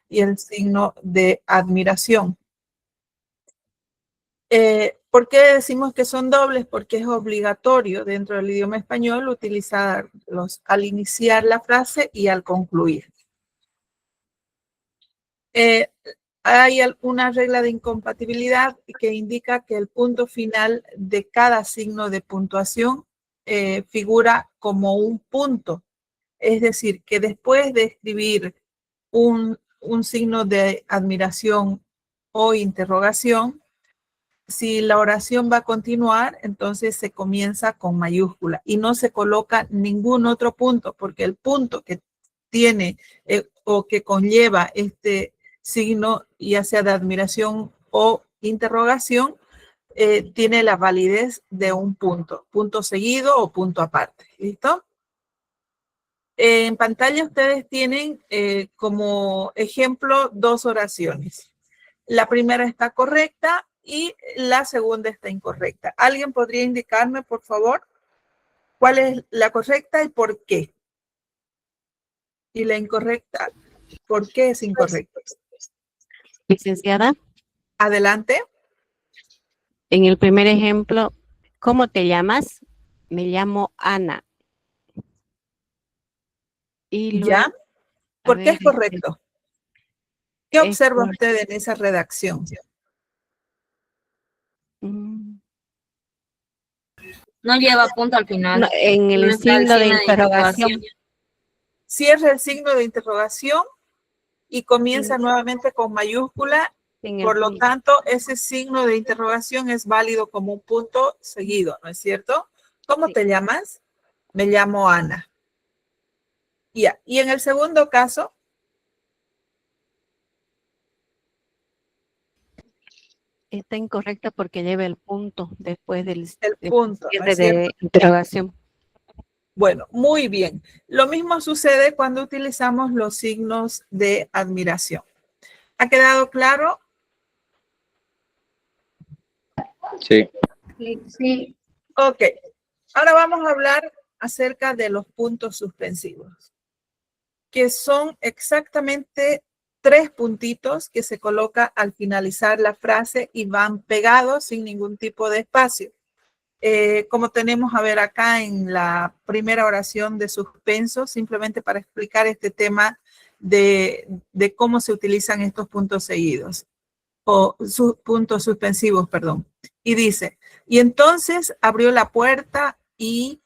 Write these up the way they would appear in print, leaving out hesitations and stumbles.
y el signo de admiración. ¿Por qué decimos que son dobles? Porque es obligatorio dentro del idioma español utilizarlos al iniciar la frase y al concluir. Hay una regla de incompatibilidad que indica que el punto final de cada signo de puntuación figura como un punto. Es decir, que después de escribir un signo de admiración o interrogación, si la oración va a continuar, entonces se comienza con mayúscula y no se coloca ningún otro punto, porque el punto que tiene o que conlleva este signo, ya sea de admiración o interrogación, tiene la validez de un punto seguido o punto aparte. ¿Listo? En pantalla ustedes tienen como ejemplo dos oraciones. La primera está correcta y la segunda está incorrecta. ¿Alguien podría indicarme, por favor, cuál es la correcta y por qué? Y la incorrecta, ¿por qué es incorrecta? Licenciada, Adelante. en el primer ejemplo, ¿cómo te llamas? Me llamo Ana. Y luego, ¿Ya? ¿Por qué es correcto? ¿Qué observa usted en esa redacción? No lleva punto al final. No, en el signo de interrogación. Cierra el signo de interrogación y comienza nuevamente con mayúscula. Por lo tanto, ese signo de interrogación es válido como un punto seguido, ¿no es cierto? ¿Cómo te llamas? Me llamo Ana. Ya. Y en el segundo caso, está incorrecta porque lleva el punto después del punto, ¿no es cierto? de interrogación. Bueno, muy bien. Lo mismo sucede cuando utilizamos los signos de admiración. ¿Ha quedado claro? Sí. Sí. Ok. Ahora vamos a hablar acerca de los puntos suspensivos, que son exactamente 3 puntitos que se coloca al finalizar la frase y van pegados sin ningún tipo de espacio. Como tenemos a ver acá en la primera oración de suspenso, simplemente para explicar este tema de cómo se utilizan estos puntos seguidos, o puntos suspensivos, perdón. Y dice, y entonces abrió la puerta y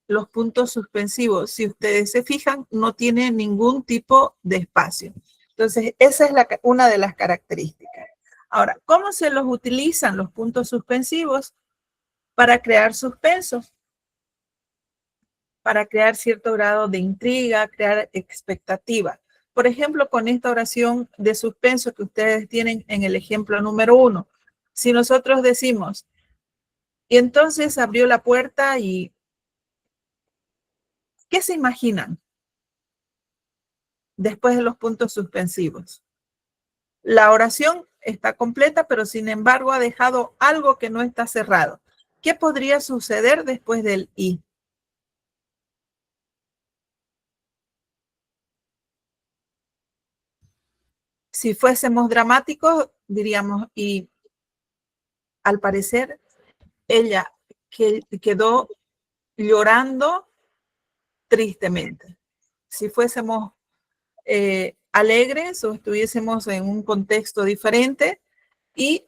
los puntos suspensivos, si ustedes se fijan, no tienen ningún tipo de espacio. Entonces, esa es una de las características. Ahora, ¿cómo se los utilizan los puntos suspensivos? Para crear suspenso, para crear cierto grado de intriga, crear expectativa. Por ejemplo, con esta oración de suspenso que ustedes tienen en el ejemplo número 1, si nosotros decimos, y entonces abrió la puerta y ¿qué se imaginan después de los puntos suspensivos? La oración está completa, pero sin embargo ha dejado algo que no está cerrado. ¿Qué podría suceder después del y? Si fuésemos dramáticos, diríamos, y al parecer ella quedó llorando tristemente. Si fuésemos alegres o estuviésemos en un contexto diferente, y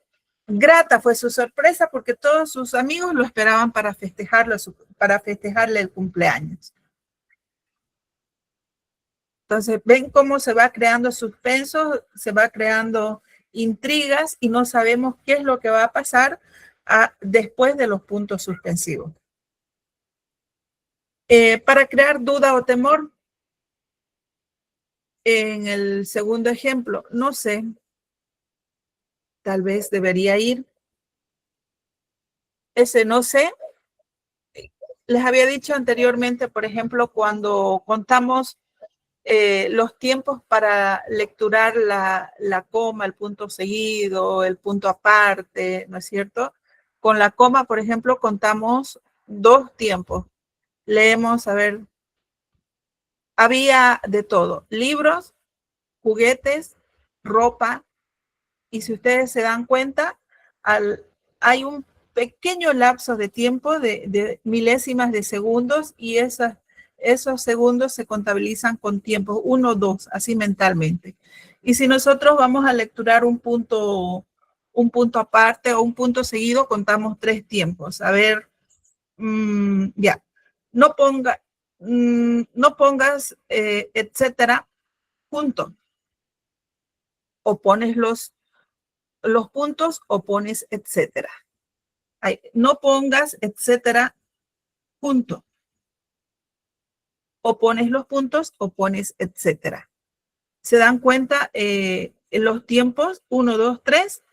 grata fue su sorpresa porque todos sus amigos lo esperaban para festejarle el cumpleaños. Entonces, ven cómo se va creando suspenso, se va creando intrigas y no sabemos qué es lo que va a pasar después de los puntos suspensivos. Para crear duda o temor, en el segundo ejemplo, no sé, tal vez debería ir. Ese no sé. Les había dicho anteriormente, por ejemplo, cuando contamos los tiempos para lecturar la coma, el punto seguido, el punto aparte, ¿no es cierto? Con la coma, por ejemplo, contamos 2 tiempos. Leemos, a ver, había de todo, libros, juguetes ropa. Y si ustedes se dan cuenta, hay un pequeño lapso de tiempo de milésimas de segundos y esos segundos se contabilizan con tiempos 1, 2, así mentalmente. Y si nosotros vamos a lecturar un punto aparte o un punto seguido, contamos 3 tiempos. A ver, ya. No pongas, etcétera, punto. O pones los puntos o pones etcétera. No pongas etcétera, punto. O pones los puntos o pones etcétera. ¿Se dan cuenta en los tiempos? 1, 2, 3.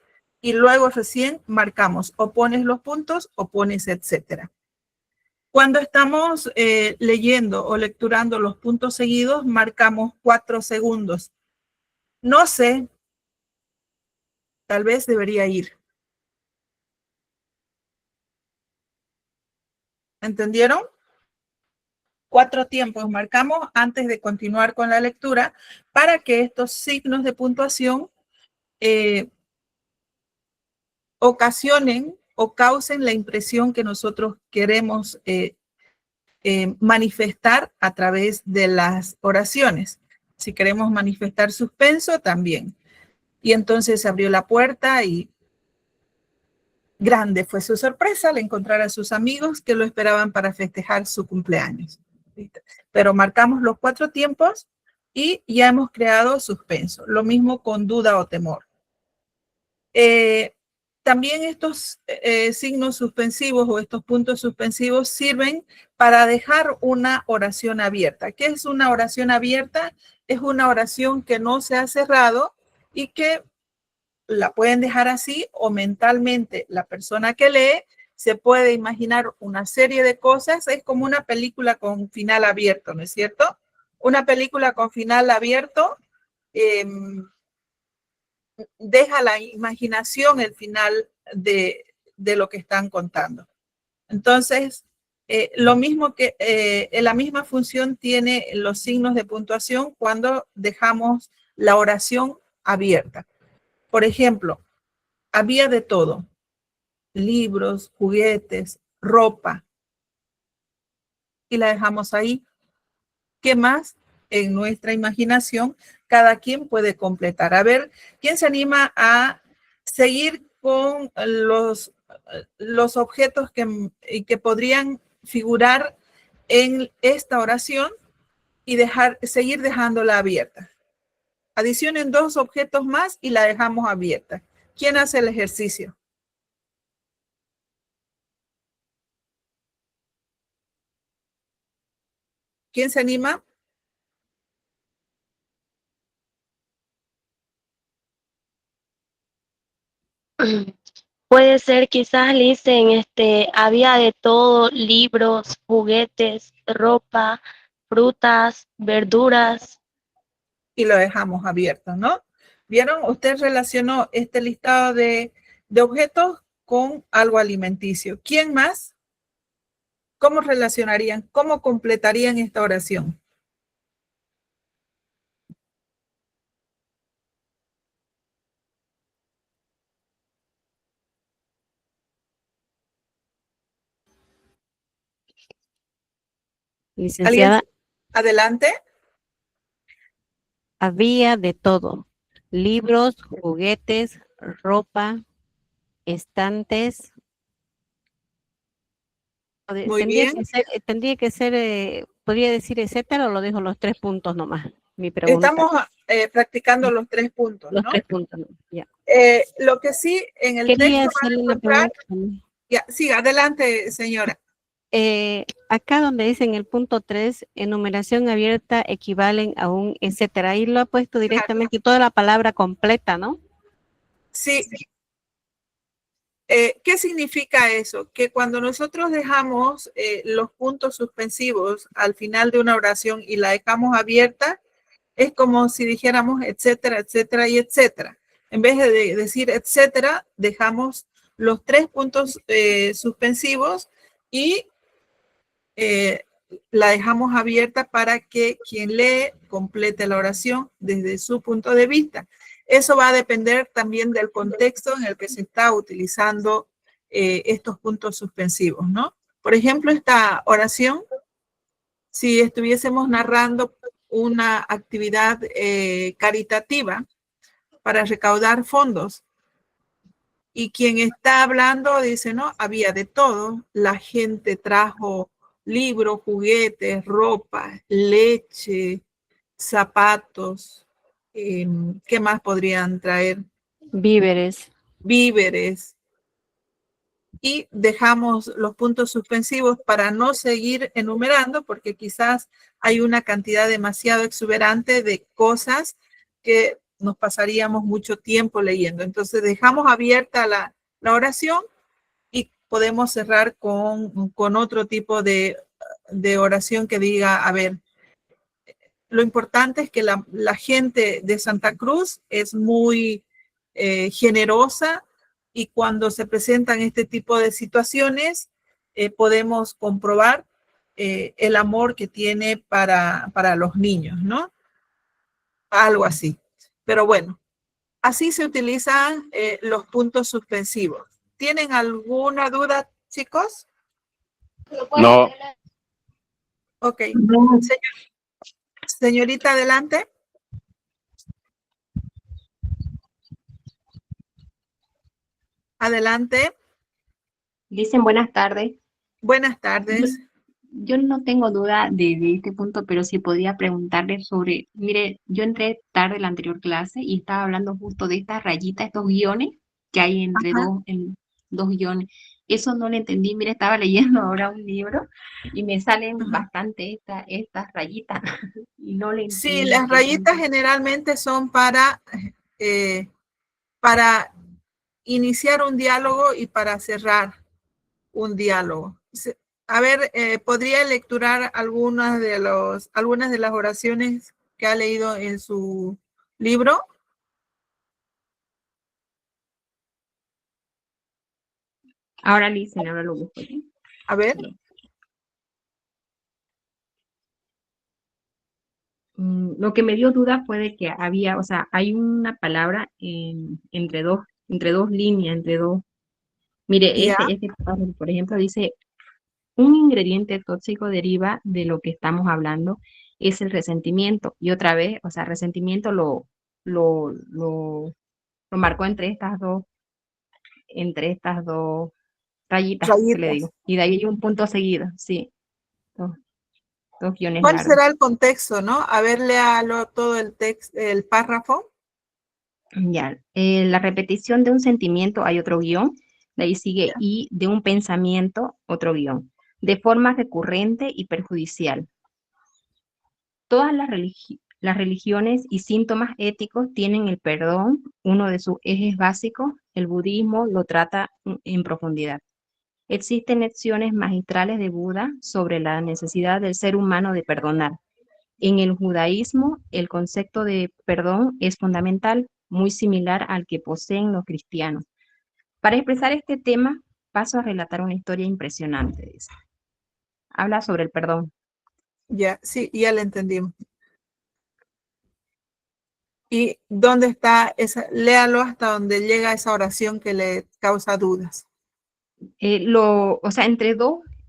Y luego recién marcamos o pones los puntos o pones etcétera. Cuando estamos leyendo o lecturando los puntos seguidos, marcamos 4 segundos. No sé, tal vez debería ir. ¿Entendieron? 4 tiempos marcamos antes de continuar con la lectura para que estos signos de puntuación ocasionen o causen la impresión que nosotros queremos manifestar a través de las oraciones. Si queremos manifestar suspenso, también. Y entonces se abrió la puerta y grande fue su sorpresa al encontrar a sus amigos que lo esperaban para festejar su cumpleaños. Pero marcamos los 4 tiempos y ya hemos creado suspenso. Lo mismo con duda o temor. También estos signos suspensivos o estos puntos suspensivos sirven para dejar una oración abierta. ¿Qué es una oración abierta? Es una oración que no se ha cerrado y que la pueden dejar así o mentalmente la persona que lee se puede imaginar una serie de cosas. Es como una película con final abierto, ¿no es cierto? Una película con final abierto deja la imaginación el final de lo que están contando. Entonces, lo mismo que la misma función tiene los signos de puntuación cuando dejamos la oración abierta. Por ejemplo, había de todo: libros, juguetes, ropa, y la dejamos ahí. ¿Qué más? En nuestra imaginación, cada quien puede completar. A ver, ¿quién se anima a seguir con los objetos que podrían figurar en esta oración y seguir dejándola abierta? Adicionen 2 objetos más y la dejamos abierta. ¿Quién hace el ejercicio? ¿Quién se anima? Puede ser quizás, Licen, había de todo: libros, juguetes, ropa, frutas, verduras. Y lo dejamos abierto, ¿no? ¿Vieron? Usted relacionó este listado de objetos con algo alimenticio. ¿Quién más? ¿Cómo relacionarían? ¿Cómo completarían esta oración? Licenciada, Adelante. había de todo: libros, juguetes, ropa, estantes. Muy bien. Tendría que ser, podría decir etcétera, o lo dejo los 3 puntos nomás. Mi pregunta. Estamos practicando los 3 puntos, Los ¿no? 3 puntos, ¿no? Ya. Lo que sí en el Quería texto van a hacerle una encontrar. pregunta. Ya, sí, adelante, señora. Acá donde dice en el punto 3, enumeración abierta equivalen a un etcétera. Ahí lo ha puesto directamente toda la palabra completa, ¿no? Sí. ¿Qué significa eso? Que cuando nosotros dejamos los puntos suspensivos al final de una oración y la dejamos abierta, es como si dijéramos etcétera, etcétera y etcétera. En vez de decir etcétera, dejamos los 3 puntos suspensivos y la dejamos abierta para que quien lee complete la oración desde su punto de vista. Eso va a depender también del contexto en el que se está utilizando estos puntos suspensivos, ¿no? Por ejemplo, esta oración, si estuviésemos narrando una actividad caritativa para recaudar fondos, y quien está hablando dice, no, había de todo. La gente trajo libros, juguetes, ropa, leche, zapatos. ¿Qué más podrían traer? Víveres. Víveres. Y dejamos los puntos suspensivos para no seguir enumerando, porque quizás hay una cantidad demasiado exuberante de cosas que nos pasaríamos mucho tiempo leyendo. Entonces dejamos abierta la oración y podemos cerrar con otro tipo de oración que diga, a ver, lo importante es que la gente de Santa Cruz es muy generosa, y cuando se presentan este tipo de situaciones podemos comprobar el amor que tiene para los niños, ¿no? Algo así. Pero bueno, así se utilizan los puntos suspensivos. ¿Tienen alguna duda, chicos? No. Ok. Señorita, adelante. Adelante. Dicen buenas tardes. Buenas tardes. Yo no tengo duda de este punto, pero sí podría preguntarle sobre, mire, yo entré tarde en la anterior clase y estaba hablando justo de estas rayitas, estos guiones que hay entre dos guiones. Eso no lo entendí, mire, estaba leyendo ahora un libro y me salen bastante estas rayitas y no le entiendo. Sí, las rayitas generalmente son para iniciar un diálogo y para cerrar un diálogo. A ver, ¿podría lecturar algunas de las oraciones que ha leído en su libro? Ahora dicen, ahora lo busco. ¿Sí? A ver. Lo que me dio duda fue de que había, o sea, hay una palabra entre dos líneas, entre dos. Mire, este párrafo, por ejemplo, dice, un ingrediente tóxico deriva de lo que estamos hablando, es el resentimiento. Y otra vez, o sea, resentimiento lo marcó entre estas dos rayitas, que le digo. Y de ahí hay un punto seguido, sí. Dos guiones ¿Cuál largos. será el contexto, no? A ver, léalo todo el texto, el párrafo. Ya, la repetición de un sentimiento, hay otro guión, de ahí sigue, y de un pensamiento, otro guión, de forma recurrente y perjudicial. Todas las religiones y síntomas éticos tienen el perdón, uno de sus ejes básicos. El budismo lo trata en profundidad. Existen lecciones magistrales de Buda sobre la necesidad del ser humano de perdonar. En el judaísmo, el concepto de perdón es fundamental, muy similar al que poseen los cristianos. Para expresar este tema, paso a relatar una historia impresionante. Dice. Habla sobre el perdón. Ya, sí, ya le entendimos. ¿Y dónde está esa? Léalo hasta donde llega esa oración que le causa dudas. O sea,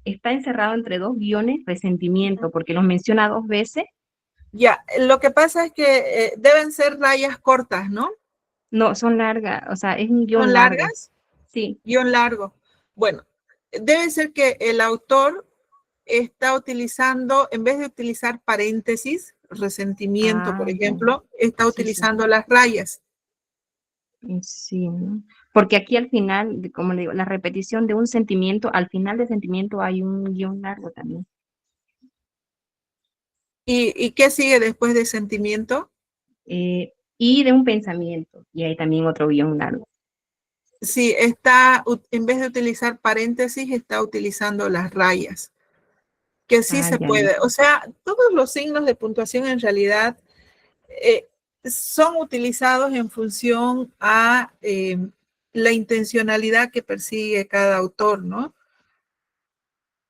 está encerrado entre dos guiones, resentimiento, porque los menciona dos veces. Ya, lo que pasa es que deben ser rayas cortas, ¿no? No, son largas, o sea, es un guión ¿Son largo. largas? Sí. Guión largo. Bueno, debe ser que el autor está utilizando, en vez de utilizar paréntesis, resentimiento, por ejemplo, está utilizando las rayas. Sí, ¿no? Porque aquí al final, como le digo, la repetición de un sentimiento, al final del sentimiento hay un guión largo también. ¿Y qué sigue después de sentimiento? Y de un pensamiento, y hay también otro guión largo. Sí, en vez de utilizar paréntesis, está utilizando las rayas, que sí se puede. O sea, todos los signos de puntuación en realidad son utilizados en función a la intencionalidad que persigue cada autor, ¿no?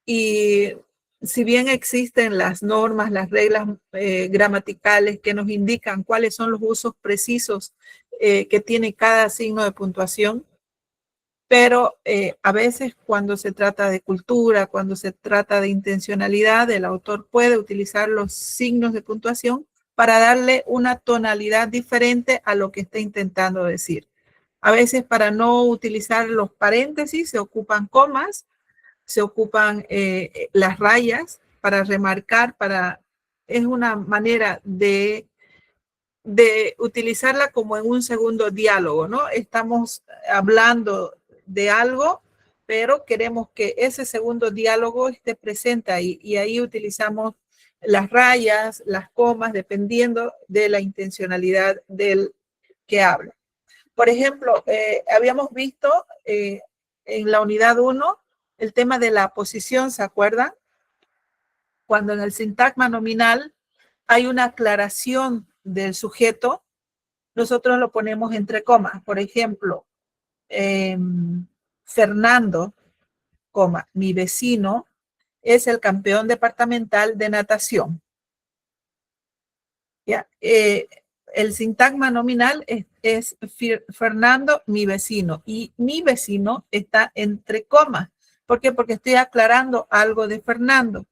Y si bien existen las normas, las reglas gramaticales que nos indican cuáles son los usos precisos que tiene cada signo de puntuación, pero a veces cuando se trata de cultura, cuando se trata de intencionalidad, el autor puede utilizar los signos de puntuación para darle una tonalidad diferente a lo que está intentando decir. A veces para no utilizar los paréntesis se ocupan comas, se ocupan las rayas para remarcar, es una manera de utilizarla como en un segundo diálogo, ¿no? Estamos hablando de algo, pero queremos que ese segundo diálogo esté presente ahí, y ahí utilizamos las rayas, las comas, dependiendo de la intencionalidad del que habla. Por ejemplo, habíamos visto en la unidad 1 el tema de la posición, ¿se acuerdan? Cuando en el sintagma nominal hay una aclaración del sujeto, nosotros lo ponemos entre comas. Por ejemplo, Fernando, coma, mi vecino, es el campeón departamental de natación. ¿Ya? El sintagma nominal es Fernando, mi vecino, y mi vecino está entre comas. ¿Por qué? Porque estoy aclarando algo de Fernando.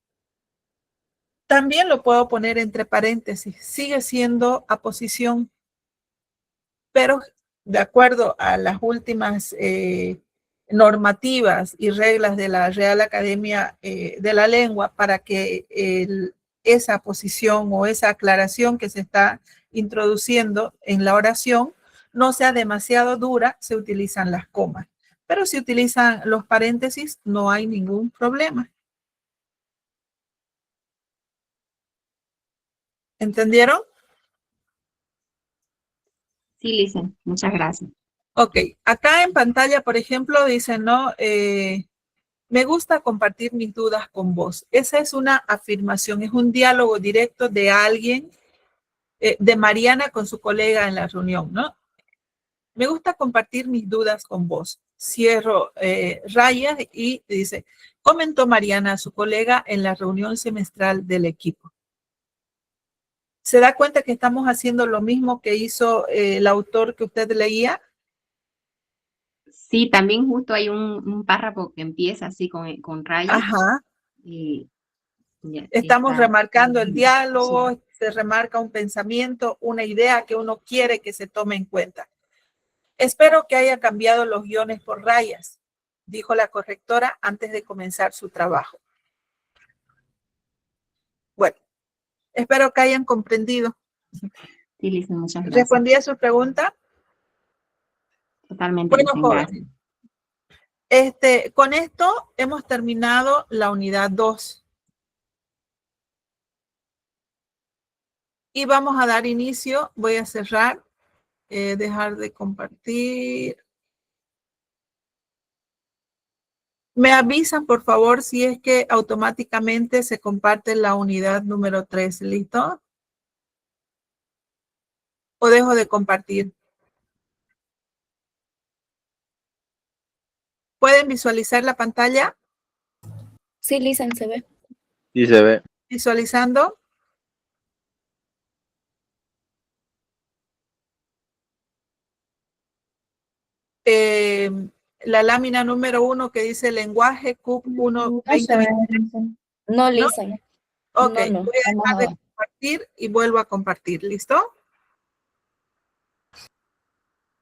También lo puedo poner entre paréntesis, sigue siendo aposición, pero de acuerdo a las últimas normativas y reglas de la Real Academia de la Lengua, para que esa posición o esa aclaración que se está introduciendo en la oración no sea demasiado dura, se utilizan las comas. Pero si utilizan los paréntesis, no hay ningún problema. ¿Entendieron? Sí, Lisa, muchas gracias. Ok, acá en pantalla, por ejemplo, dice, ¿no? Me gusta compartir mis dudas con vos. Esa es una afirmación, es un diálogo directo de alguien, de Mariana con su colega en la reunión, ¿no? Me gusta compartir mis dudas con vos. Cierro rayas y dice, comentó Mariana a su colega en la reunión semestral del equipo. ¿Se da cuenta que estamos haciendo lo mismo que hizo el autor que usted leía? Sí, también justo hay un párrafo que empieza así con rayas. Ajá. Y ya, Estamos remarcando el diálogo, sí. se remarca un pensamiento, una idea que uno quiere que se tome en cuenta. Espero que haya cambiado los guiones por rayas, dijo la correctora antes de comenzar su trabajo. Bueno, espero que hayan comprendido. Sí, Lisa, muchas gracias. ¿Respondí a su pregunta? Totalmente, Bueno, Lisa, gracias. Con esto hemos terminado la unidad 2. Y vamos a dar inicio, voy a cerrar, dejar de compartir. Me avisan, por favor, si es que automáticamente se comparte la unidad número 3, ¿listo? ¿O dejo de compartir? ¿Pueden visualizar la pantalla? Sí, Lisa, se ve. Sí se ve. ¿Visualizando? La lámina número 1 que dice lenguaje CUP 1 2020. No, Lisa. Ok, No. voy a dejar de compartir y vuelvo a compartir, ¿listo?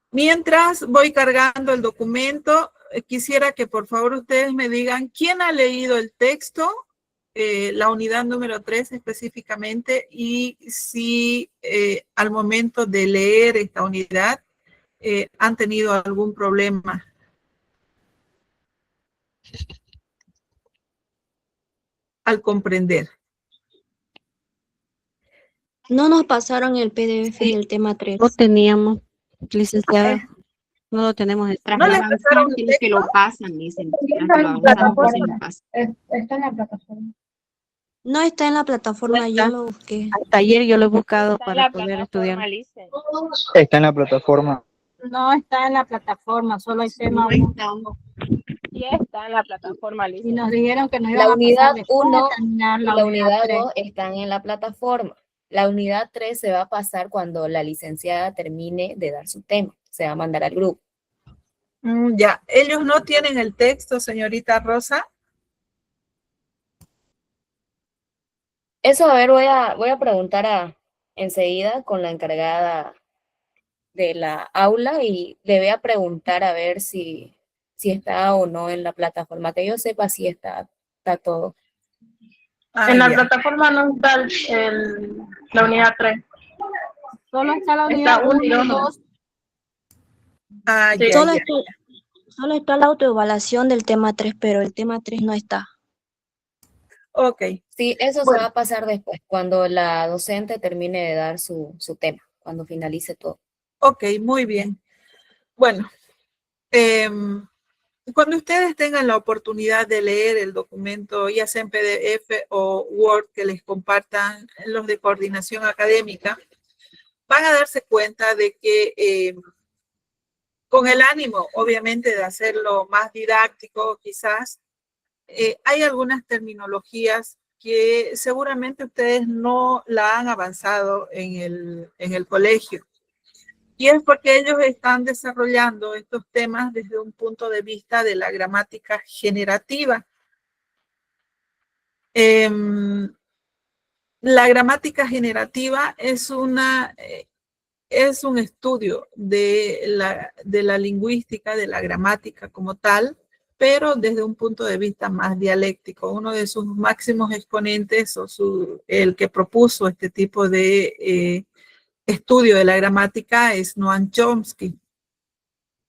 Mientras voy cargando el documento, quisiera que por favor ustedes me digan quién ha leído el texto, la unidad número 3 específicamente, y si al momento de leer esta unidad han tenido algún problema. Al comprender. No nos pasaron el PDF Sí. del tema 3. No teníamos, licenciada. No lo tenemos. Tras ¿No la les pasaron avanzar, el que lo texto? pasan, dicen. Tras que lo avanzamos, se lo pasan. Está en la plataforma. No está en la plataforma, No está. yo lo busqué. Hasta ayer yo lo he buscado Está en para la poder plataforma, estudiar. Lice. Está en la plataforma. No está en la plataforma, solo hay tema 1. Sí está en la plataforma, Y Lice. nos dijeron que nos La iban a pasar unidad después 1 de terminar y la la unidad unidad 3. 2 están en la plataforma. La unidad 3 se va a pasar cuando la licenciada termine de dar su tema. Se va a mandar al grupo. Ya, ellos no tienen el texto, señorita Rosa. Eso, a ver, voy a preguntar enseguida con la encargada de la aula y le voy a preguntar a ver si está o no en la plataforma. Que yo sepa si está todo. En la Ya. plataforma no está la unidad 3. Solo está la Está unidad 1 uno y y dos. 2. Sí. Ya, Solo ya. está, solo está la autoevaluación del tema 3, pero el tema 3 no está. Ok. Sí, eso se Bueno. va a pasar después, cuando la docente termine de dar su tema, cuando finalice todo. Ok, muy bien. Bueno, cuando ustedes tengan la oportunidad de leer el documento, ya sea en PDF o Word, que les compartan los de coordinación académica, van a darse cuenta de que con el ánimo, obviamente, de hacerlo más didáctico, quizás, hay algunas terminologías que seguramente ustedes no la han avanzado en el colegio. Y es porque ellos están desarrollando estos temas desde un punto de vista de la gramática generativa. La gramática generativa es un estudio de la lingüística, de la gramática como tal, pero desde un punto de vista más dialéctico. Uno de sus máximos exponentes, el que propuso este tipo de estudio de la gramática, es Noam Chomsky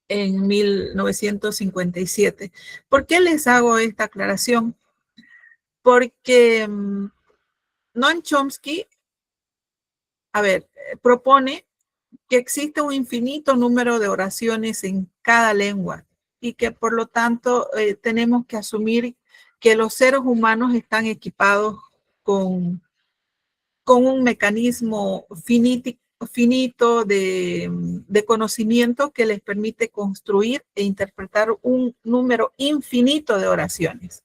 en 1957. ¿Por qué les hago esta aclaración? Porque Noam Chomsky, propone que existe un infinito número de oraciones en cada lengua y que por lo tanto tenemos que asumir que los seres humanos están equipados con un mecanismo finito de conocimiento que les permite construir e interpretar un número infinito de oraciones.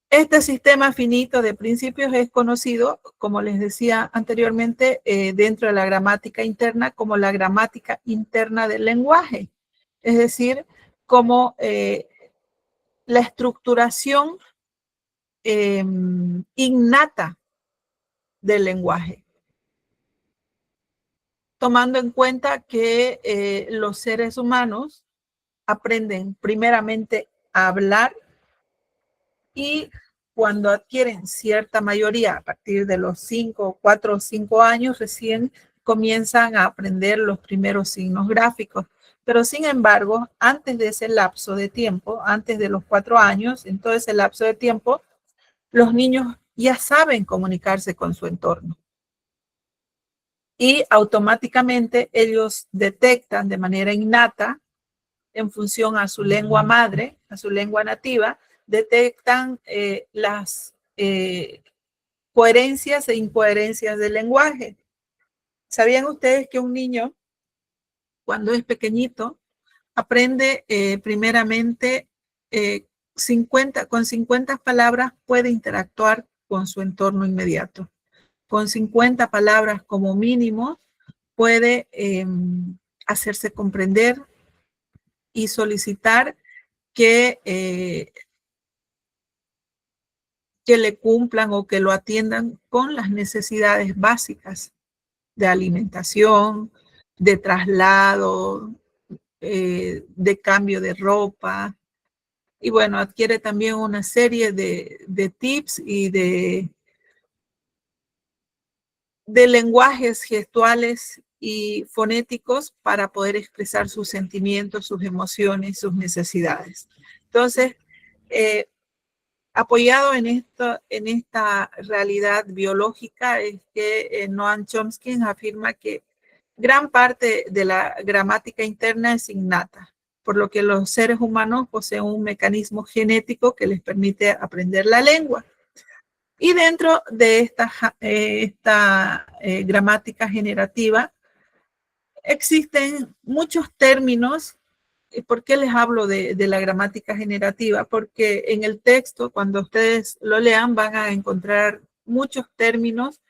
Este sistema finito de principios es conocido, como les decía anteriormente, dentro de la gramática interna como la gramática interna del lenguaje, es decir, como la estructuración innata del lenguaje, tomando en cuenta que los seres humanos aprenden primeramente a hablar y cuando adquieren cierta mayoría, a partir de los 4 o 5 años, recién comienzan a aprender los primeros signos gráficos. Pero sin embargo, antes de ese lapso de tiempo, antes de los 4 años, en todo ese lapso de tiempo, los niños ya saben comunicarse con su entorno. Y automáticamente ellos detectan de manera innata, en función a su lengua madre, a su lengua nativa, detectan las coherencias e incoherencias del lenguaje. ¿Sabían ustedes que un niño, cuando es pequeñito, aprende primeramente con 50 palabras puede interactuar con su entorno inmediato? Con 50 palabras como mínimo puede hacerse comprender y solicitar que le cumplan o que lo atiendan con las necesidades básicas de alimentación, de traslado, de cambio de ropa. Y bueno, adquiere también una serie de tips y de lenguajes gestuales y fonéticos para poder expresar sus sentimientos, sus emociones, sus necesidades. Entonces, apoyado en esta realidad biológica, es que Noam Chomsky afirma que gran parte de la gramática interna es innata, por lo que los seres humanos poseen un mecanismo genético que les permite aprender la lengua. Y dentro de esta gramática generativa existen muchos términos. ¿Por qué les hablo de la gramática generativa? Porque en el texto, cuando ustedes lo lean, van a encontrar muchos términos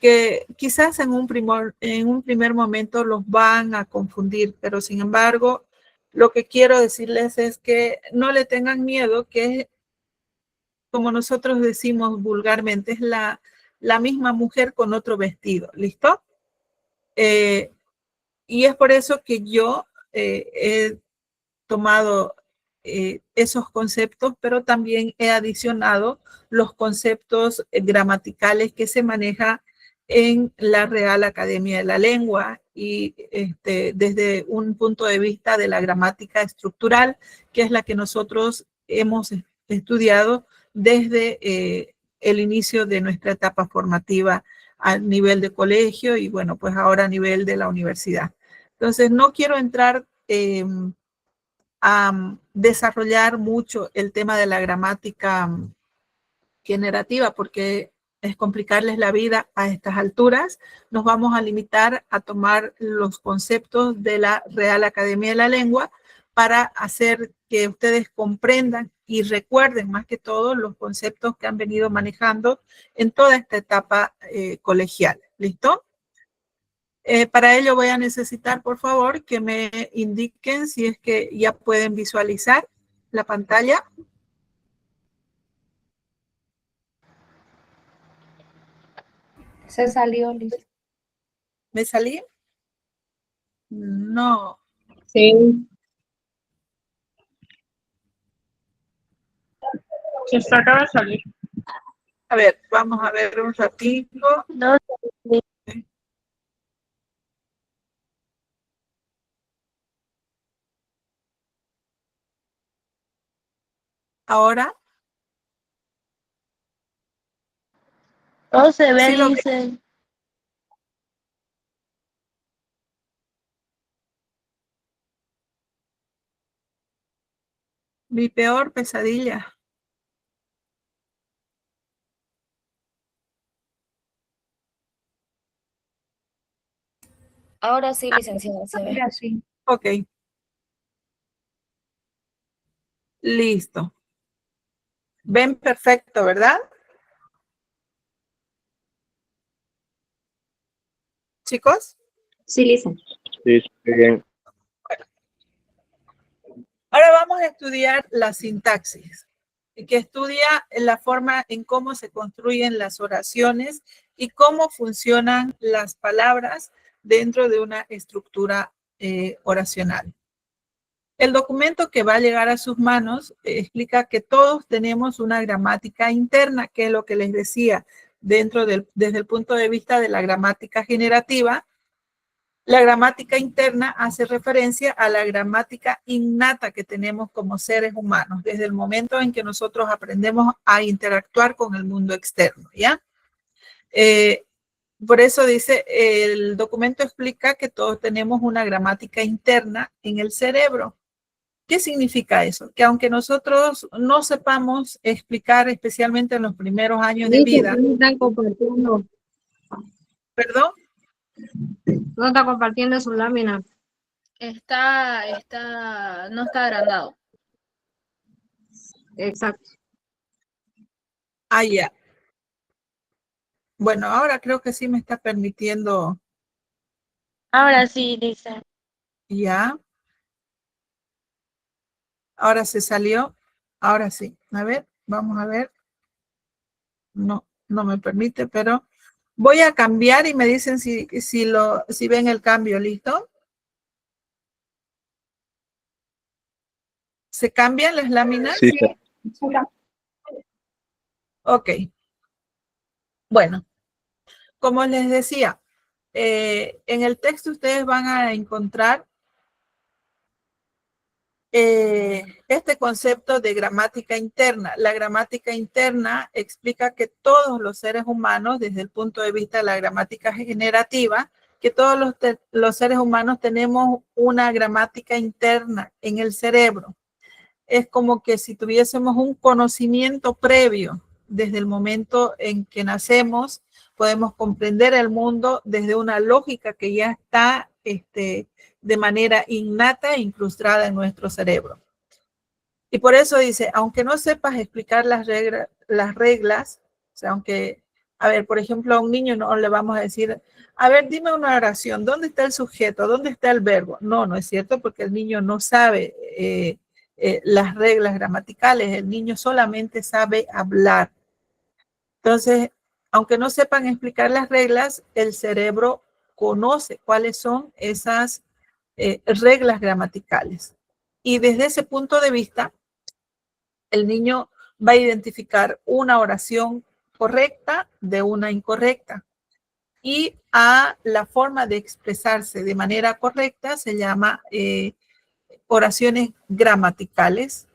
que quizás en un primer momento los van a confundir, pero sin embargo, lo que quiero decirles es que no le tengan miedo, que como nosotros decimos vulgarmente, es la misma mujer con otro vestido, ¿listo? Y es por eso que yo he tomado esos conceptos, pero también he adicionado los conceptos gramaticales que se maneja en la Real Academia de la Lengua y desde un punto de vista de la gramática estructural, que es la que nosotros hemos estudiado desde el inicio de nuestra etapa formativa a nivel de colegio y bueno, pues ahora a nivel de la universidad. Entonces, no quiero entrar a desarrollar mucho el tema de la gramática generativa porque es complicarles la vida a estas alturas. Nos vamos a limitar a tomar los conceptos de la Real Academia de la Lengua para hacer que ustedes comprendan y recuerden más que todo los conceptos que han venido manejando en toda esta etapa colegial. ¿Listo? Para ello voy a necesitar, por favor, que me indiquen si es que ya pueden visualizar la pantalla. Se salió, Liz. ¿Me salí? No. Sí. Se acaba de salir. A ver, vamos a ver un ratito. No, Ahora. no se ve, Sí, lo que- dice. Mi peor pesadilla. Ahora sí, licenciada, se ve. Mira, sí. Ok. Listo. Ven perfecto, ¿verdad? Chicos. Sí, Lisa. Sí, bien. Ahora vamos a estudiar la sintaxis, que estudia la forma en cómo se construyen las oraciones y cómo funcionan las palabras dentro de una estructura oracional. El documento que va a llegar a sus manos explica que todos tenemos una gramática interna, que es lo que les decía, desde el punto de vista de la gramática generativa. La gramática interna hace referencia a la gramática innata que tenemos como seres humanos, desde el momento en que nosotros aprendemos a interactuar con el mundo externo, ¿ya? Por eso dice, el documento explica que todos tenemos una gramática interna en el cerebro. ¿Qué significa eso? Que aunque nosotros no sepamos explicar, especialmente en los primeros años de vida. No están compartiendo. ¿Perdón? No está compartiendo su lámina. No está agrandado. Exacto. Ah, ya. Bueno, ahora creo que sí me está permitiendo. Ahora sí, dice. Ya. Ahora se salió. Ahora sí. A ver, vamos a ver. No, no me permite, pero voy a cambiar y me dicen si ven el cambio. ¿Listo? ¿Se cambian las láminas? Sí, Ok. Bueno, como les decía, en el texto ustedes van a encontrar este concepto de gramática interna. La gramática interna explica que todos los seres humanos, desde el punto de vista de la gramática generativa, que todos los seres humanos tenemos una gramática interna en el cerebro. Es como que si tuviésemos un conocimiento previo desde el momento en que nacemos, podemos comprender el mundo desde una lógica que ya está de manera innata e incrustada en nuestro cerebro. Y por eso dice, aunque no sepas explicar las reglas, o sea, A ver, por ejemplo, a un niño no le vamos a decir, a ver, dime una oración, ¿dónde está el sujeto? ¿Dónde está el verbo? No, no es cierto, porque el niño no sabe las reglas gramaticales, el niño solamente sabe hablar. Entonces, aunque no sepan explicar las reglas, el cerebro conoce cuáles son esas reglas gramaticales. Y desde ese punto de vista, el niño va a identificar una oración correcta de una incorrecta. Y a la forma de expresarse de manera correcta se llama oraciones gramaticales.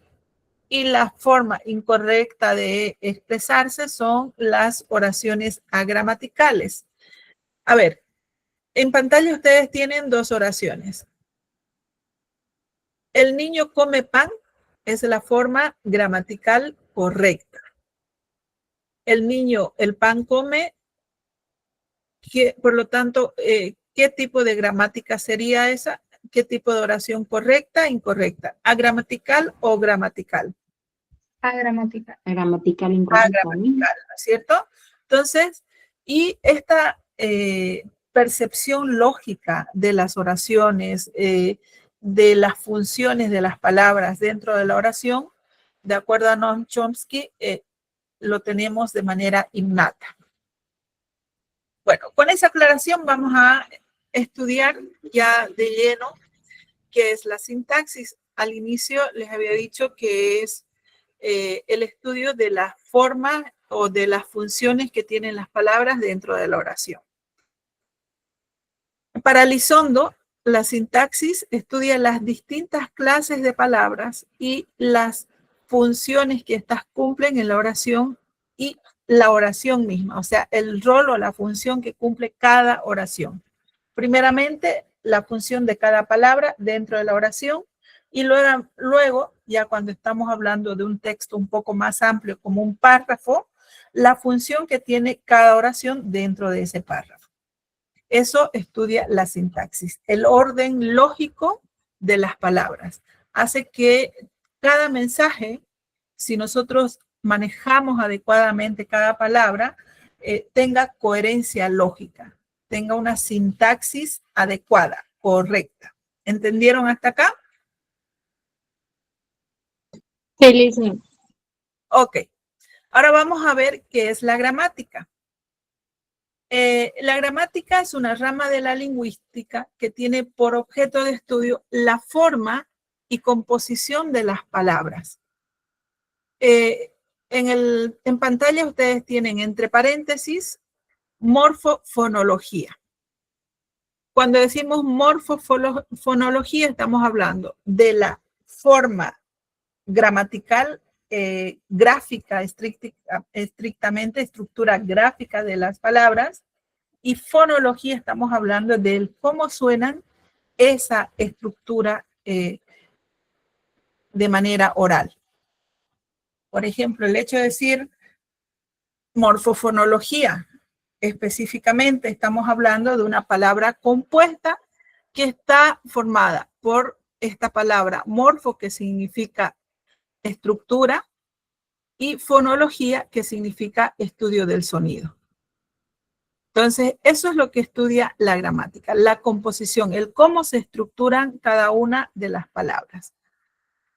Y la forma incorrecta de expresarse son las oraciones agramaticales. A ver, en pantalla ustedes tienen dos oraciones. El niño come pan es la forma gramatical correcta. El niño, el pan come, por lo tanto, ¿qué tipo de gramática sería esa? ¿Qué tipo de oración correcta, incorrecta? ¿Agramatical o gramatical? Agramatical. Gramatical incorrecta. Agramatical, ¿no es cierto? Entonces, y esta percepción lógica de las oraciones, de las funciones de las palabras dentro de la oración, de acuerdo a Noam Chomsky, lo tenemos de manera innata. Bueno, con esa aclaración vamos a estudiar ya de lleno qué es la sintaxis. Al inicio les había dicho que es el estudio de las formas o de las funciones que tienen las palabras dentro de la oración. Para Elizondo, la sintaxis estudia las distintas clases de palabras y las funciones que éstas cumplen en la oración y la oración misma, o sea, el rol o la función que cumple cada oración. Primeramente, la función de cada palabra dentro de la oración y luego, ya cuando estamos hablando de un texto un poco más amplio como un párrafo, la función que tiene cada oración dentro de ese párrafo. Eso estudia la sintaxis, el orden lógico de las palabras. Hace que cada mensaje, si nosotros manejamos adecuadamente cada palabra, tenga coherencia lógica, tenga una sintaxis adecuada, correcta. ¿Entendieron hasta acá? Sí, Lizzy. Ok. Ahora vamos a ver qué es la gramática. La gramática es una rama de la lingüística que tiene por objeto de estudio la forma y composición de las palabras. En pantalla ustedes tienen entre paréntesis morfofonología. Cuando decimos morfofonología estamos hablando de la forma gramatical, gráfica, estrictamente estructura gráfica de las palabras, y fonología estamos hablando de cómo suenan esa estructura de manera oral. Por ejemplo, el hecho de decir morfofonología, específicamente estamos hablando de una palabra compuesta que está formada por esta palabra morfo, que significa estructura, y fonología, que significa estudio del sonido. Entonces, eso es lo que estudia la gramática, la composición, el cómo se estructuran cada una de las palabras.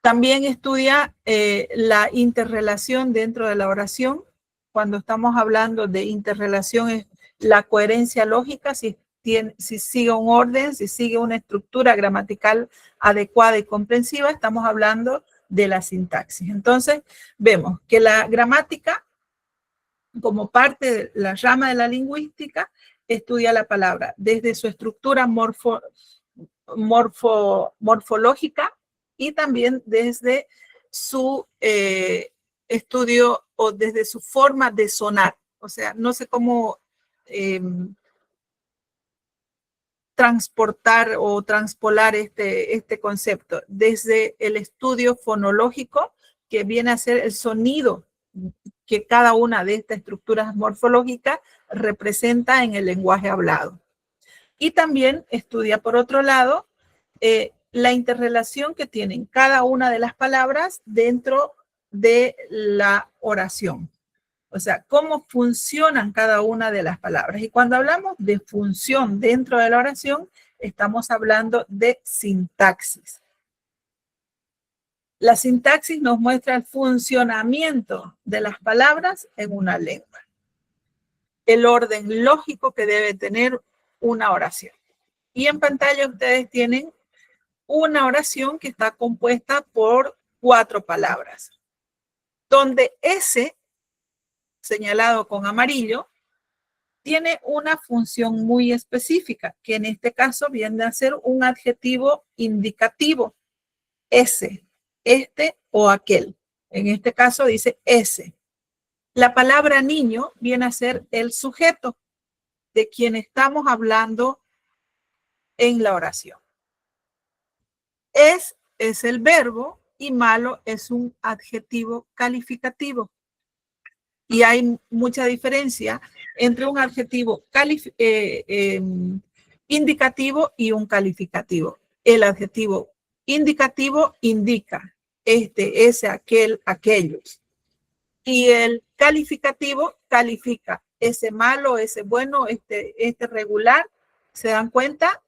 También estudia la interrelación dentro de la oración. Cuando estamos hablando de interrelación, es la coherencia lógica, si sigue un orden, si sigue una estructura gramatical adecuada y comprensiva, estamos hablando de la sintaxis. Entonces, vemos que la gramática, como parte de la rama de la lingüística, estudia la palabra desde su estructura morfológica y también desde su estudio o desde su forma de sonar. O sea, no sé cómo transportar o transpolar este concepto desde el estudio fonológico, que viene a ser el sonido que cada una de estas estructuras morfológicas representa en el lenguaje hablado. Y también estudia, por otro lado, la interrelación que tienen cada una de las palabras dentro de la oración. O sea, cómo funcionan cada una de las palabras. Y cuando hablamos de función dentro de la oración, estamos hablando de sintaxis. La sintaxis nos muestra el funcionamiento de las palabras en una lengua. El orden lógico que debe tener una oración. Y en pantalla ustedes tienen una oración que está compuesta por 4 palabras, donde ese, señalado con amarillo, tiene una función muy específica, que en este caso viene a ser un adjetivo indicativo. Ese, este o aquel. En este caso dice ese. La palabra niño viene a ser el sujeto de quien estamos hablando en la oración. Es el verbo y malo es un adjetivo calificativo. Y hay mucha diferencia entre un adjetivo indicativo y un calificativo. El adjetivo indicativo indica este, ese, aquel, aquellos. Y el calificativo califica ese malo, ese bueno, este regular. ¿Se dan cuenta?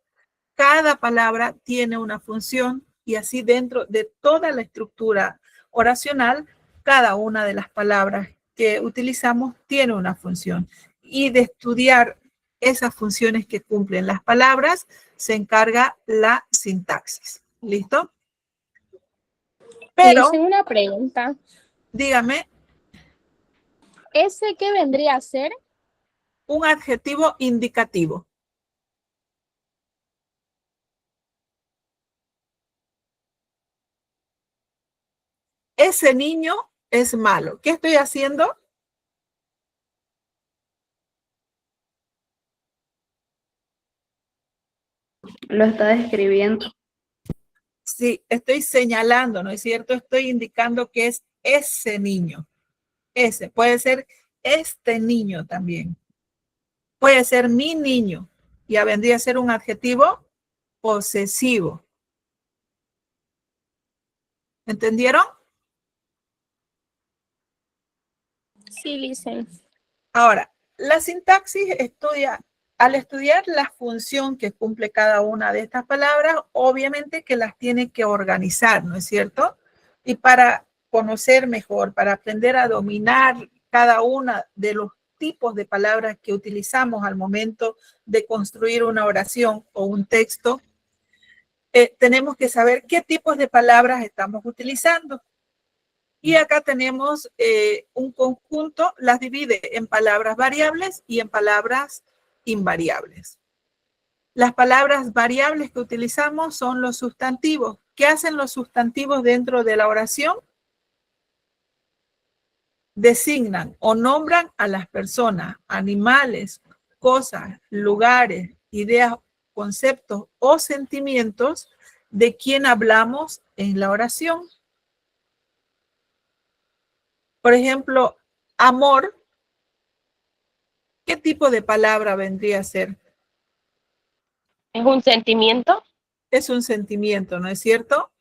Cada palabra tiene una función y así dentro de toda la estructura oracional, cada una de las palabras que utilizamos tiene una función. Y de estudiar esas funciones que cumplen las palabras se encarga la sintaxis. ¿Listo? Pero, hice una pregunta. dígame, ¿Ese qué vendría a ser? un adjetivo indicativo. Ese niño es malo. ¿Qué estoy haciendo? Lo está describiendo. Sí, estoy señalando, ¿no es cierto? Estoy indicando que es ese niño. Ese. Puede ser este niño también. Puede ser mi niño. Ya vendría a ser un adjetivo posesivo. ¿Entendieron? Sí, dicen. Ahora, la sintaxis estudia, al estudiar la función que cumple cada una de estas palabras, obviamente que las tiene que organizar, ¿no es cierto? Y para conocer mejor, para aprender a dominar cada una de los tipos de palabras que utilizamos al momento de construir una oración o un texto, tenemos que saber qué tipos de palabras estamos utilizando. Y acá tenemos un conjunto, las divide en palabras variables y en palabras invariables. Las palabras variables que utilizamos son los sustantivos. ¿Qué hacen los sustantivos dentro de la oración? Designan o nombran a las personas, animales, cosas, lugares, ideas, conceptos o sentimientos de quien hablamos en la oración. Por ejemplo, amor, ¿qué tipo de palabra vendría a ser? ¿Es un sentimiento? Es un sentimiento, ¿no es cierto?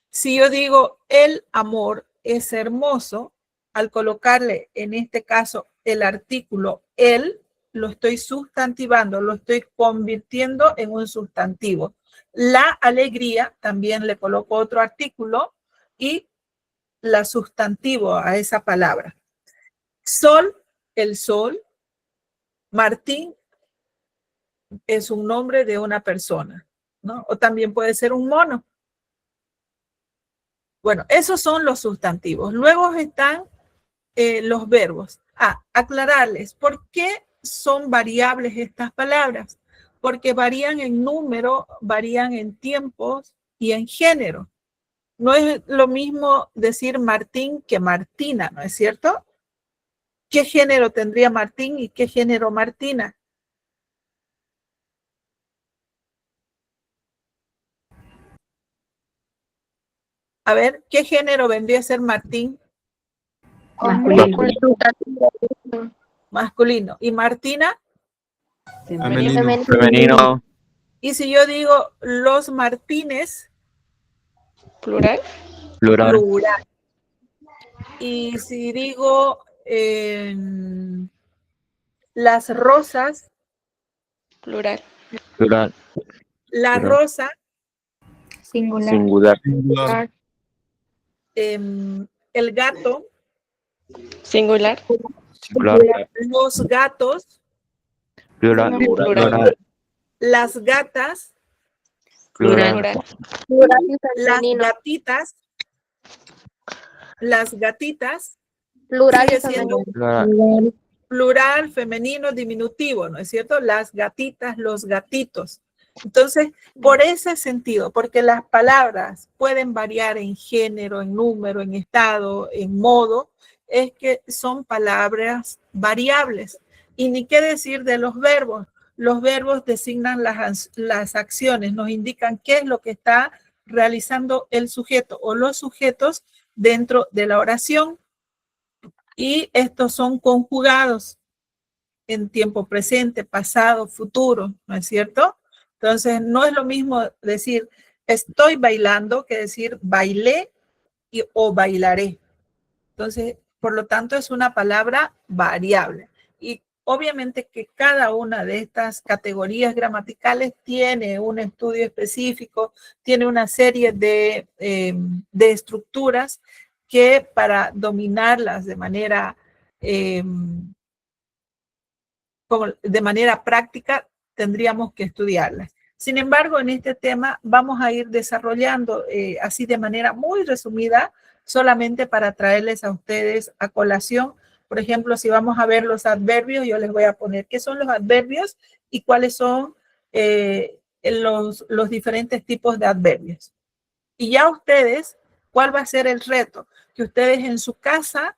Si yo digo el amor es hermoso, al colocarle en este caso el artículo el, lo estoy sustantivando, lo estoy convirtiendo en un sustantivo. La alegría, también le coloco otro artículo y la sustantivo a esa palabra. Sol, el sol. Martín es un nombre de una persona, ¿no? O también puede ser un mono. Bueno, esos son los sustantivos. Luego están los verbos. Aclararles, ¿por qué son variables estas palabras? Porque varían en número, varían en tiempos y en género. No es lo mismo decir Martín que Martina, ¿no es cierto? ¿Qué género tendría Martín y qué género Martina? A ver, ¿qué género vendría a ser Martín? Masculino. Masculino. ¿Y Martina? Femenino. Femenino. Y si yo digo los Martínez, ¿Plural? Plural. plural. Y si digo las rosas, Plural. Plural. la Plural. rosa, Singular. Singular. Singular. el gato, Singular. Singular. los gatos, Plural. Plural. Plural. las gatas, Plural. Plural. Plural y las femenino. gatitas, las gatitas, Plural y sigue siendo Plural. plural, femenino, diminutivo, ¿no es cierto? Las gatitas, los gatitos. Entonces, por ese sentido, porque las palabras pueden variar en género, en número, en estado, en modo, es que son palabras variables. Y ni qué decir de los verbos. Los verbos designan las acciones, nos indican qué es lo que está realizando el sujeto o los sujetos dentro de la oración. Y estos son conjugados en tiempo presente, pasado, futuro, ¿no es cierto? Entonces, no es lo mismo decir estoy bailando que decir bailé o bailaré. Entonces, por lo tanto, es una palabra variable. Y obviamente que cada una de estas categorías gramaticales tiene un estudio específico, tiene una serie de estructuras que para dominarlas de manera práctica tendríamos que estudiarlas. Sin embargo, en este tema vamos a ir desarrollando así de manera muy resumida, solamente para traerles a ustedes a colación. Por ejemplo, si vamos a ver los adverbios, yo les voy a poner qué son los adverbios y cuáles son los diferentes tipos de adverbios. Y ya ustedes, ¿cuál va a ser el reto? Que ustedes en su casa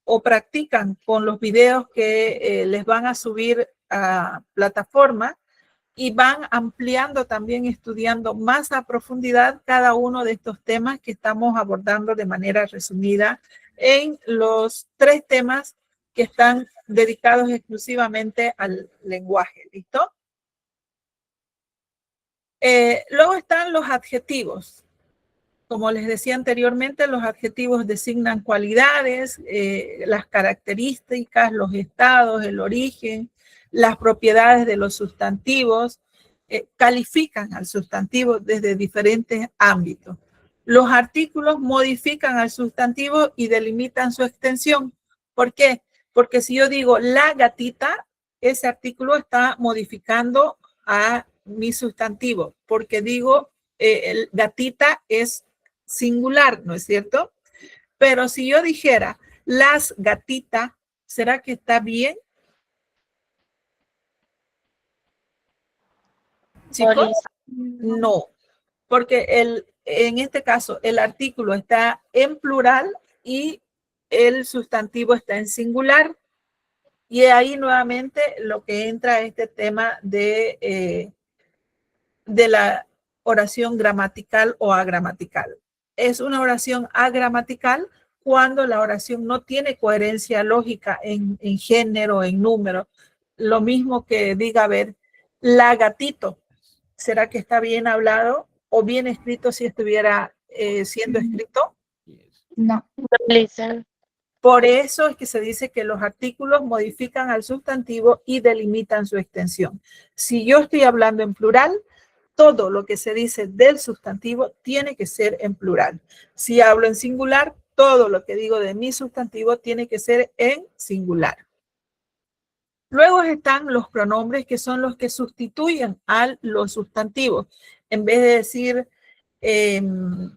o practican con los videos que les van a subir a plataforma y van ampliando también, estudiando más a profundidad cada uno de estos temas que estamos abordando de manera resumida en los 3 temas que están dedicados exclusivamente al lenguaje. ¿Listo? Luego están los adjetivos. Como les decía anteriormente, los adjetivos designan cualidades, las características, los estados, el origen, las propiedades de los sustantivos, califican al sustantivo desde diferentes ámbitos. Los artículos modifican al sustantivo y delimitan su extensión. ¿Por qué? Porque si yo digo la gatita, ese artículo está modificando a mi sustantivo, porque digo el gatita es singular, ¿no es cierto? Pero si yo dijera las gatitas, ¿será que está bien? Chicos, no, porque en este caso el artículo está en plural y el sustantivo está en singular. Y ahí nuevamente lo que entra este tema de la oración gramatical o agramatical. Es una oración agramatical cuando la oración no tiene coherencia lógica en género, en número. Lo mismo que diga, a ver, la gatito. ¿Será que está bien hablado o bien escrito si estuviera siendo escrito? No. Por eso es que se dice que los artículos modifican al sustantivo y delimitan su extensión. Si yo estoy hablando en plural, todo lo que se dice del sustantivo tiene que ser en plural. Si hablo en singular, todo lo que digo de mi sustantivo tiene que ser en singular. Luego están los pronombres, que son los que sustituyen a los sustantivos. En vez de decir el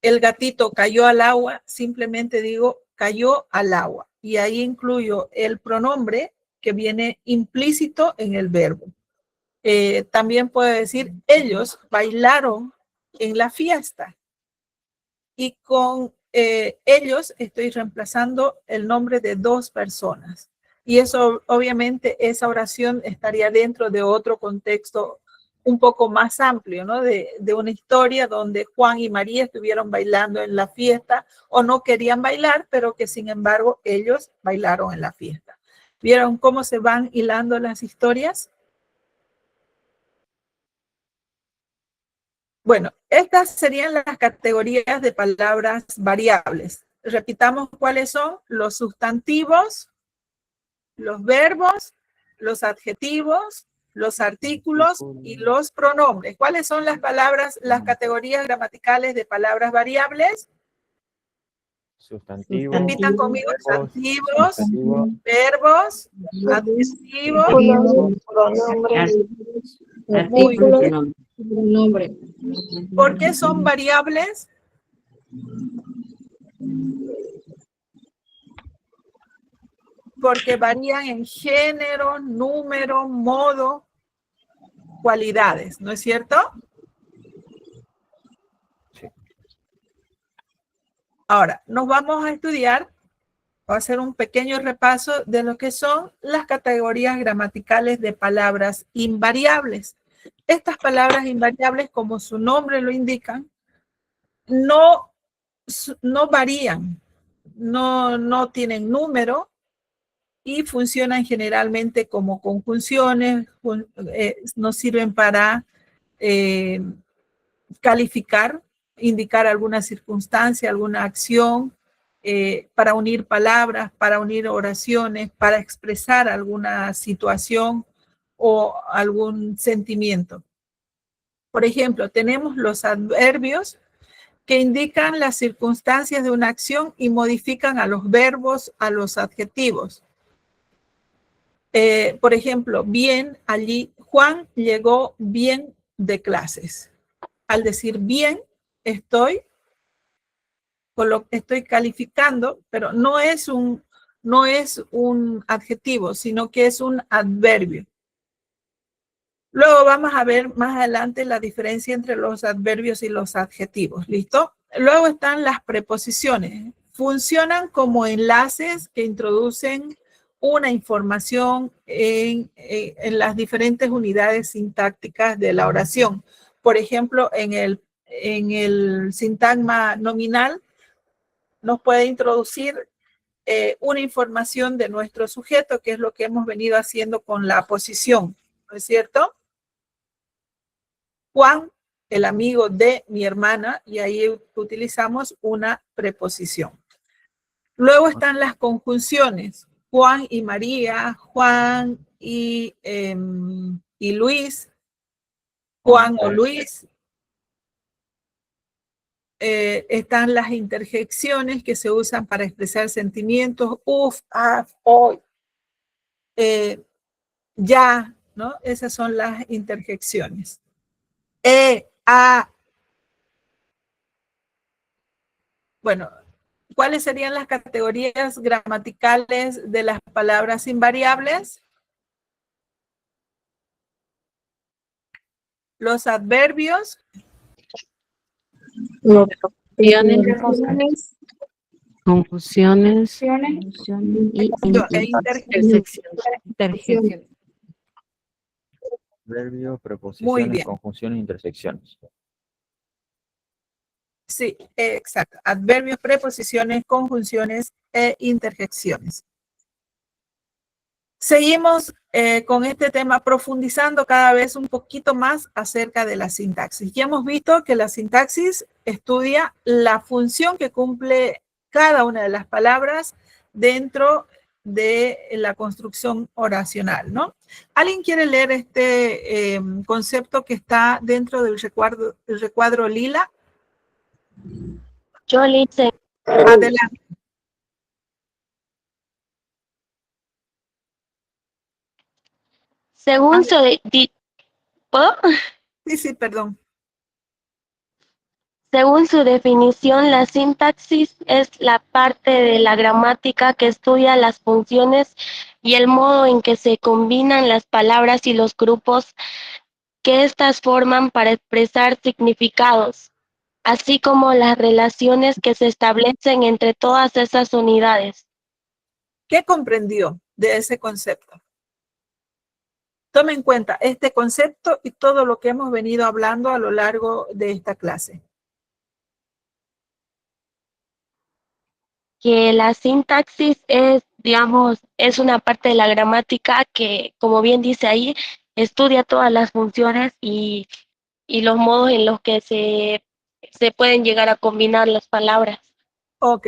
gatito cayó al agua, simplemente digo cayó al agua. Y ahí incluyo el pronombre que viene implícito en el verbo. También puedo decir, ellos bailaron en la fiesta. Y con ellos estoy reemplazando el nombre de 2 personas. Y eso, obviamente, esa oración estaría dentro de otro contexto un poco más amplio, ¿no? De una historia donde Juan y María estuvieron bailando en la fiesta o no querían bailar, pero que sin embargo ellos bailaron en la fiesta. ¿Vieron cómo se van hilando las historias? Bueno, estas serían las categorías de palabras variables. repitamos cuáles son: los sustantivos, los verbos, los adjetivos, los artículos y los pronombres. ¿Cuáles son las palabras, las categorías gramaticales de palabras variables? Sustantivos. Repitan conmigo: sustantivos, sustantivos, verbos, adjetivos. Artículo, pronombre. ¿Por qué son variables? Porque varían en género, número, modo, cualidades, ¿no es cierto? Sí. Ahora, nos vamos a estudiar, voy a hacer un pequeño repaso de lo que son las categorías gramaticales de palabras invariables. Estas palabras invariables, como su nombre lo indica, no varían, no tienen número y funcionan generalmente como conjunciones, nos sirven para calificar, indicar alguna circunstancia, alguna acción, para unir palabras, para unir oraciones, para expresar alguna situación o algún sentimiento. Por ejemplo, tenemos los adverbios que indican las circunstancias de una acción y modifican a los verbos, a los adjetivos. Por ejemplo, bien, allí, Juan llegó bien de clases. Al decir bien, estoy calificando, pero no es un adjetivo, sino que es un adverbio. Luego vamos a ver más adelante la diferencia entre los adverbios y los adjetivos, ¿listo? Luego están las preposiciones. Funcionan como enlaces que introducen una información en las diferentes unidades sintácticas de la oración. Por ejemplo, en el sintagma nominal nos puede introducir una información de nuestro sujeto, que es lo que hemos venido haciendo con la posición, ¿no es cierto? Juan, el amigo de mi hermana, y ahí utilizamos una preposición. Luego están las conjunciones. Juan y María, Juan y Luis, Juan o Luis. Están las interjecciones que se usan para expresar sentimientos, uf, af, hoy, ya, ¿no? Esas son las interjecciones. A. Bueno, ¿cuáles serían las categorías gramaticales de las palabras invariables? Los adverbios. Confusiones Y E interjecciones. Verbio, Muy preposiciones, bien. conjunciones, intersecciones. Sí, exacto. Adverbios, preposiciones, conjunciones e interjecciones. Seguimos con este tema, profundizando cada vez un poquito más acerca de la sintaxis. Ya hemos visto que la sintaxis estudia la función que cumple cada una de las palabras dentro de la construcción oracional, ¿no? ¿Alguien quiere leer este concepto que está dentro del recuadro lila? Yo le hice. Adelante. Según ¿puedo? Sí, perdón. Según su definición, la sintaxis es la parte de la gramática que estudia las funciones y el modo en que se combinan las palabras y los grupos que éstas forman para expresar significados, así como las relaciones que se establecen entre todas esas unidades. ¿Qué comprendió de ese concepto? Tome en cuenta este concepto y todo lo que hemos venido hablando a lo largo de esta clase. Que la sintaxis es, digamos, es una parte de la gramática que, como bien dice ahí, estudia todas las funciones y los modos en los que se pueden llegar a combinar las palabras. Ok,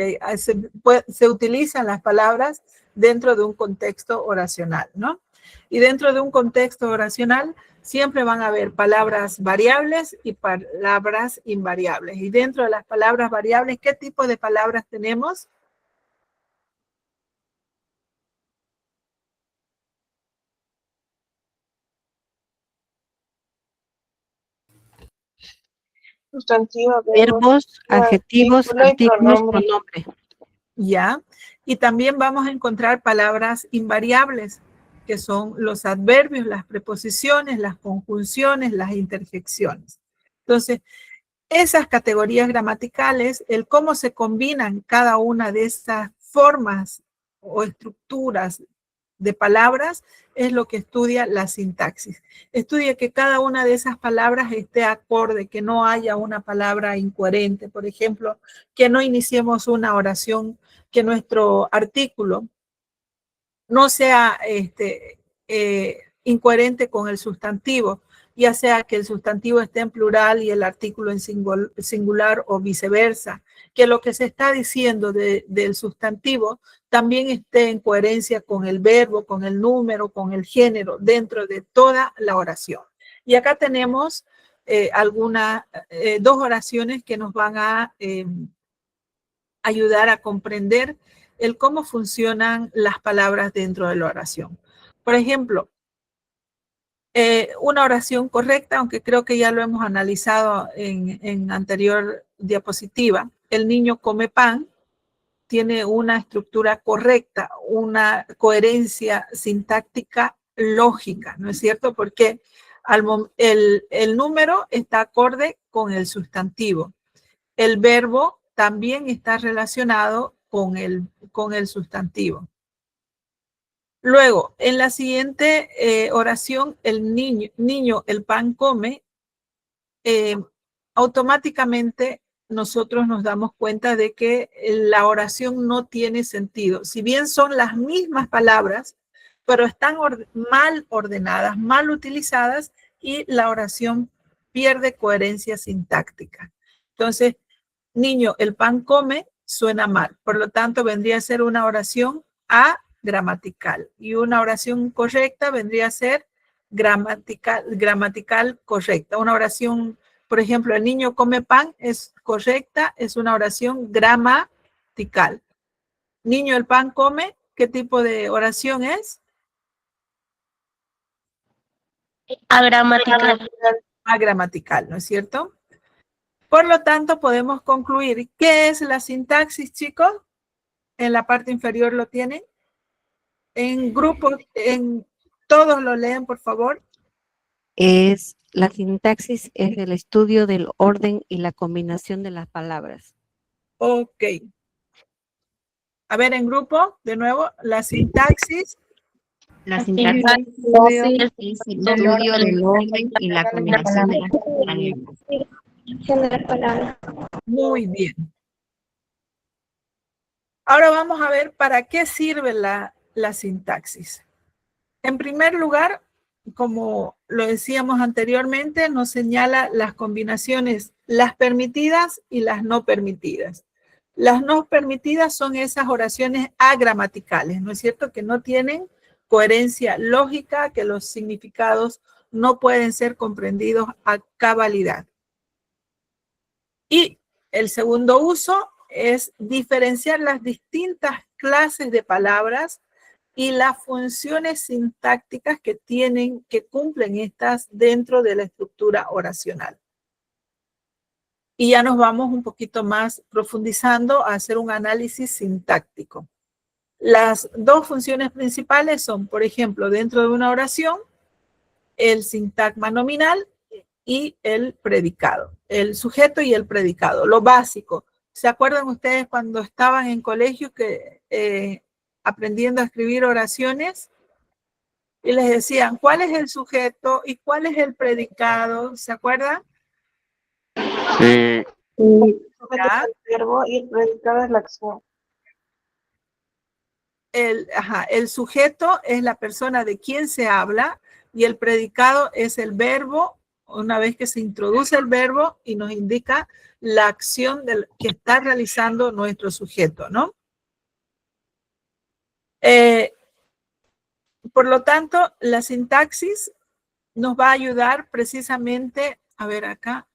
se utilizan las palabras dentro de un contexto oracional, ¿no? Y dentro de un contexto oracional siempre van a haber palabras variables y palabras invariables. Y dentro de las palabras variables, ¿qué tipo de palabras tenemos? Sustantivo, Verbos, adjetivos, artículo y artículos, pronombre. pronombre. Ya. Y también vamos a encontrar palabras invariables, que son los adverbios, las preposiciones, las conjunciones, las interjecciones. Entonces, esas categorías gramaticales, el cómo se combinan cada una de estas formas o estructuras de palabras, es lo que estudia la sintaxis. Estudia que cada una de esas palabras esté acorde, que no haya una palabra incoherente. Por ejemplo, que no iniciemos una oración, que nuestro artículo no sea incoherente con el sustantivo, ya sea que el sustantivo esté en plural y el artículo en singular o viceversa, que lo que se está diciendo del sustantivo también esté en coherencia con el verbo, con el número, con el género, dentro de toda la oración. Y acá tenemos dos oraciones que nos van a ayudar a comprender el cómo funcionan las palabras dentro de la oración. Por ejemplo, una oración correcta, aunque creo que ya lo hemos analizado en anterior diapositiva, el niño come pan, tiene una estructura correcta, una coherencia sintáctica lógica, ¿no es cierto? Porque el número está acorde con el sustantivo. El verbo también está relacionado con el sustantivo. Luego, en la siguiente oración, el niño, el pan come, automáticamente nosotros nos damos cuenta de que la oración no tiene sentido. Si bien son las mismas palabras, pero están mal ordenadas, mal utilizadas y la oración pierde coherencia sintáctica. Entonces, niño, el pan come, suena mal. Por lo tanto, vendría a ser una oración agramatical. Y una oración correcta vendría a ser gramatical correcta. Una oración, por ejemplo, el niño come pan es correcta, es una oración gramatical. Niño, el pan come, ¿qué tipo de oración es? Agramatical. Agramatical, ¿no es cierto? Por lo tanto, podemos concluir, ¿qué es la sintaxis, chicos? En la parte inferior lo tienen. En grupo, todos lo leen, por favor. La sintaxis es el estudio del orden y la combinación de las palabras. Ok. A ver, en grupo, de nuevo, la sintaxis. La sintaxis es el estudio del orden y la combinación de las palabras. Muy bien. Ahora vamos a ver para qué sirve la sintaxis. En primer lugar, como lo decíamos anteriormente, nos señala las combinaciones, las permitidas y las no permitidas. Las no permitidas son esas oraciones agramaticales, ¿no es cierto? Que no tienen coherencia lógica, que los significados no pueden ser comprendidos a cabalidad. Y el segundo uso es diferenciar las distintas clases de palabras y las funciones sintácticas que cumplen estas dentro de la estructura oracional. Y ya nos vamos un poquito más profundizando a hacer un análisis sintáctico. Las dos funciones principales son, por ejemplo, dentro de una oración, el sintagma nominal y el predicado, el sujeto y el predicado, lo básico. ¿Se acuerdan ustedes cuando estaban en colegio que aprendiendo a escribir oraciones y les decían cuál es el sujeto y cuál es el predicado? ¿Se acuerdan? Sí. El sujeto es el verbo y el predicado es la acción. El sujeto es la persona de quien se habla y el predicado es el verbo una vez que se introduce el verbo y nos indica la acción que está realizando nuestro sujeto, ¿no? Por lo tanto, la sintaxis nos va a ayudar precisamente, a ver acá,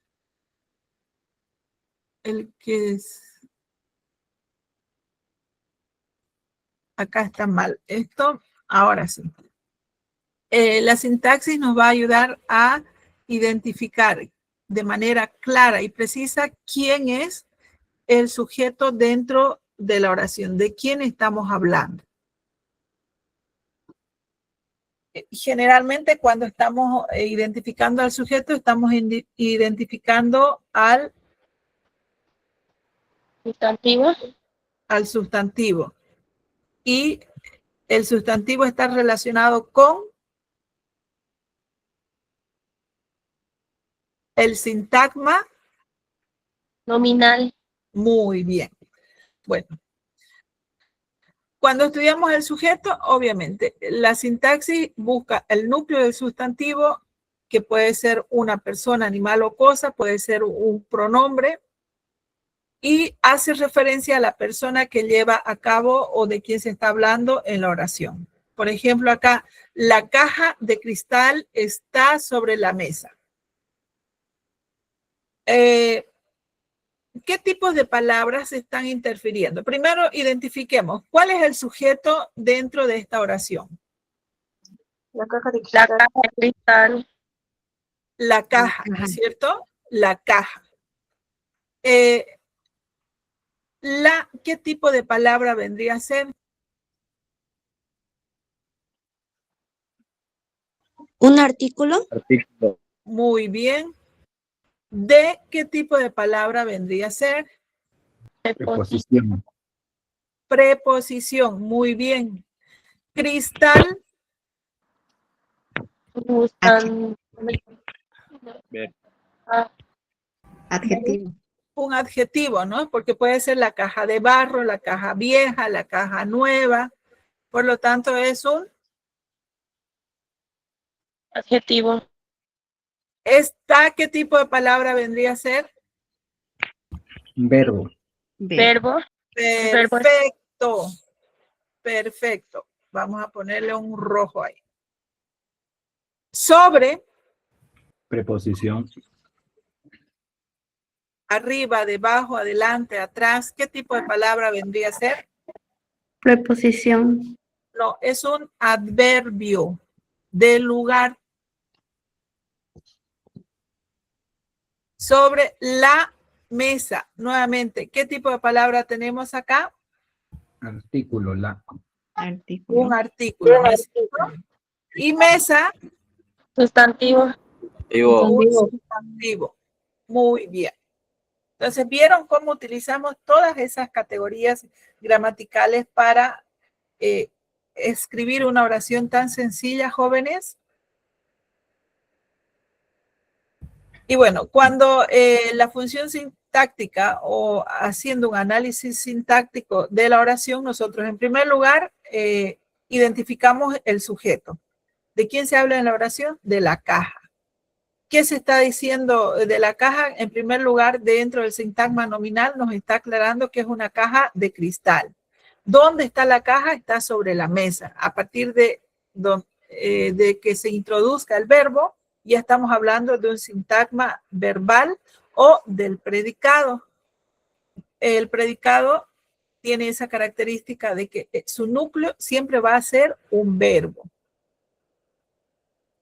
el que es, acá está mal, esto, ahora sí. La sintaxis nos va a ayudar a identificar de manera clara y precisa quién es el sujeto dentro de la oración, de quién estamos hablando. Generalmente cuando estamos identificando al sujeto, estamos identificando al Sustantivo. al sustantivo. Y el sustantivo está relacionado con el sintagma Nominal. muy bien. Bueno, cuando estudiamos el sujeto, obviamente, la sintaxis busca el núcleo del sustantivo, que puede ser una persona, animal o cosa, puede ser un pronombre, y hace referencia a la persona que lleva a cabo o de quien se está hablando en la oración. Por ejemplo, acá, la caja de cristal está sobre la mesa. ¿Qué tipos de palabras están interfiriendo? Primero, identifiquemos cuál es el sujeto dentro de esta oración. La caja de cristal. La caja, ¿cierto? La caja. ¿Qué tipo de palabra vendría a ser? ¿Un artículo? Artículo. Muy bien. ¿De qué tipo de palabra vendría a ser? Preposición. Preposición. Muy bien. Cristal. Adjetivo. Un adjetivo, ¿no? Porque puede ser la caja de barro, la caja vieja, la caja nueva. Por lo tanto, es un Adjetivo. ¿Qué tipo de palabra vendría a ser? Verbo. Verbo. Perfecto. Perfecto. Vamos a ponerle un rojo ahí. Sobre. Preposición. Arriba, debajo, adelante, atrás. ¿Qué tipo de palabra vendría a ser? Preposición. No, es un adverbio de lugar. Sobre la mesa. Nuevamente, ¿qué tipo de palabra tenemos acá? Artículo. La. Artículo. Un artículo. Y mesa. Sustantivo. Un sustantivo. Muy bien. Entonces, ¿vieron cómo utilizamos todas esas categorías gramaticales para escribir una oración tan sencilla, jóvenes? Y bueno, cuando la función sintáctica o haciendo un análisis sintáctico de la oración, nosotros en primer lugar identificamos el sujeto. ¿De quién se habla en la oración? De la caja. ¿Qué se está diciendo de la caja? En primer lugar, dentro del sintagma nominal nos está aclarando que es una caja de cristal. ¿Dónde está la caja? Está sobre la mesa. A partir de que se introduzca el verbo, ya estamos hablando de un sintagma verbal o del predicado. El predicado tiene esa característica de que su núcleo siempre va a ser un verbo.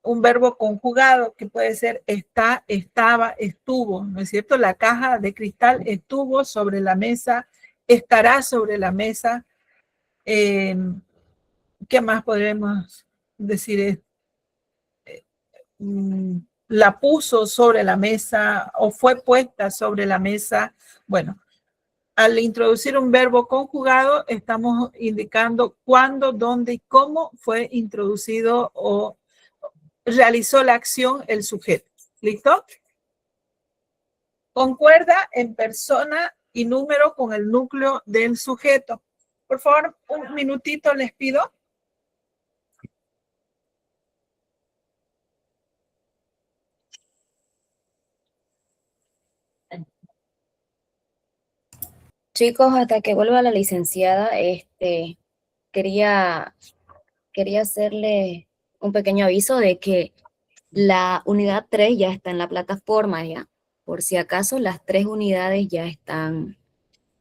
Un verbo conjugado que puede ser está, estaba, estuvo, ¿no es cierto? La caja de cristal estuvo sobre la mesa, estará sobre la mesa. ¿Qué más podremos decir? La puso sobre la mesa o fue puesta sobre la mesa. Bueno, al introducir un verbo conjugado, estamos indicando cuándo, dónde y cómo fue introducido o realizó la acción el sujeto. ¿Listo? Concuerda en persona y número con el núcleo del sujeto. Por favor, un minutito les pido. Chicos, hasta que vuelva la licenciada, quería hacerle un pequeño aviso de que la unidad 3 ya está en la plataforma ya. Por si acaso, las 3 unidades ya están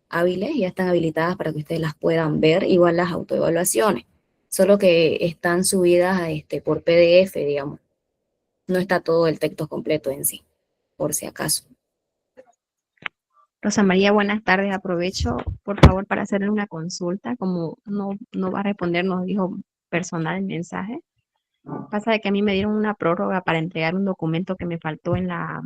hábiles, ya están habilitadas para que ustedes las puedan ver, igual las autoevaluaciones. Solo que están subidas por PDF, digamos. No está todo el texto completo en sí, por si acaso. Rosa María, buenas tardes. Aprovecho, por favor, para hacerle una consulta. Como no va a responder, nos dijo personal el mensaje. Pasa de que a mí me dieron una prórroga para entregar un documento que me faltó en la...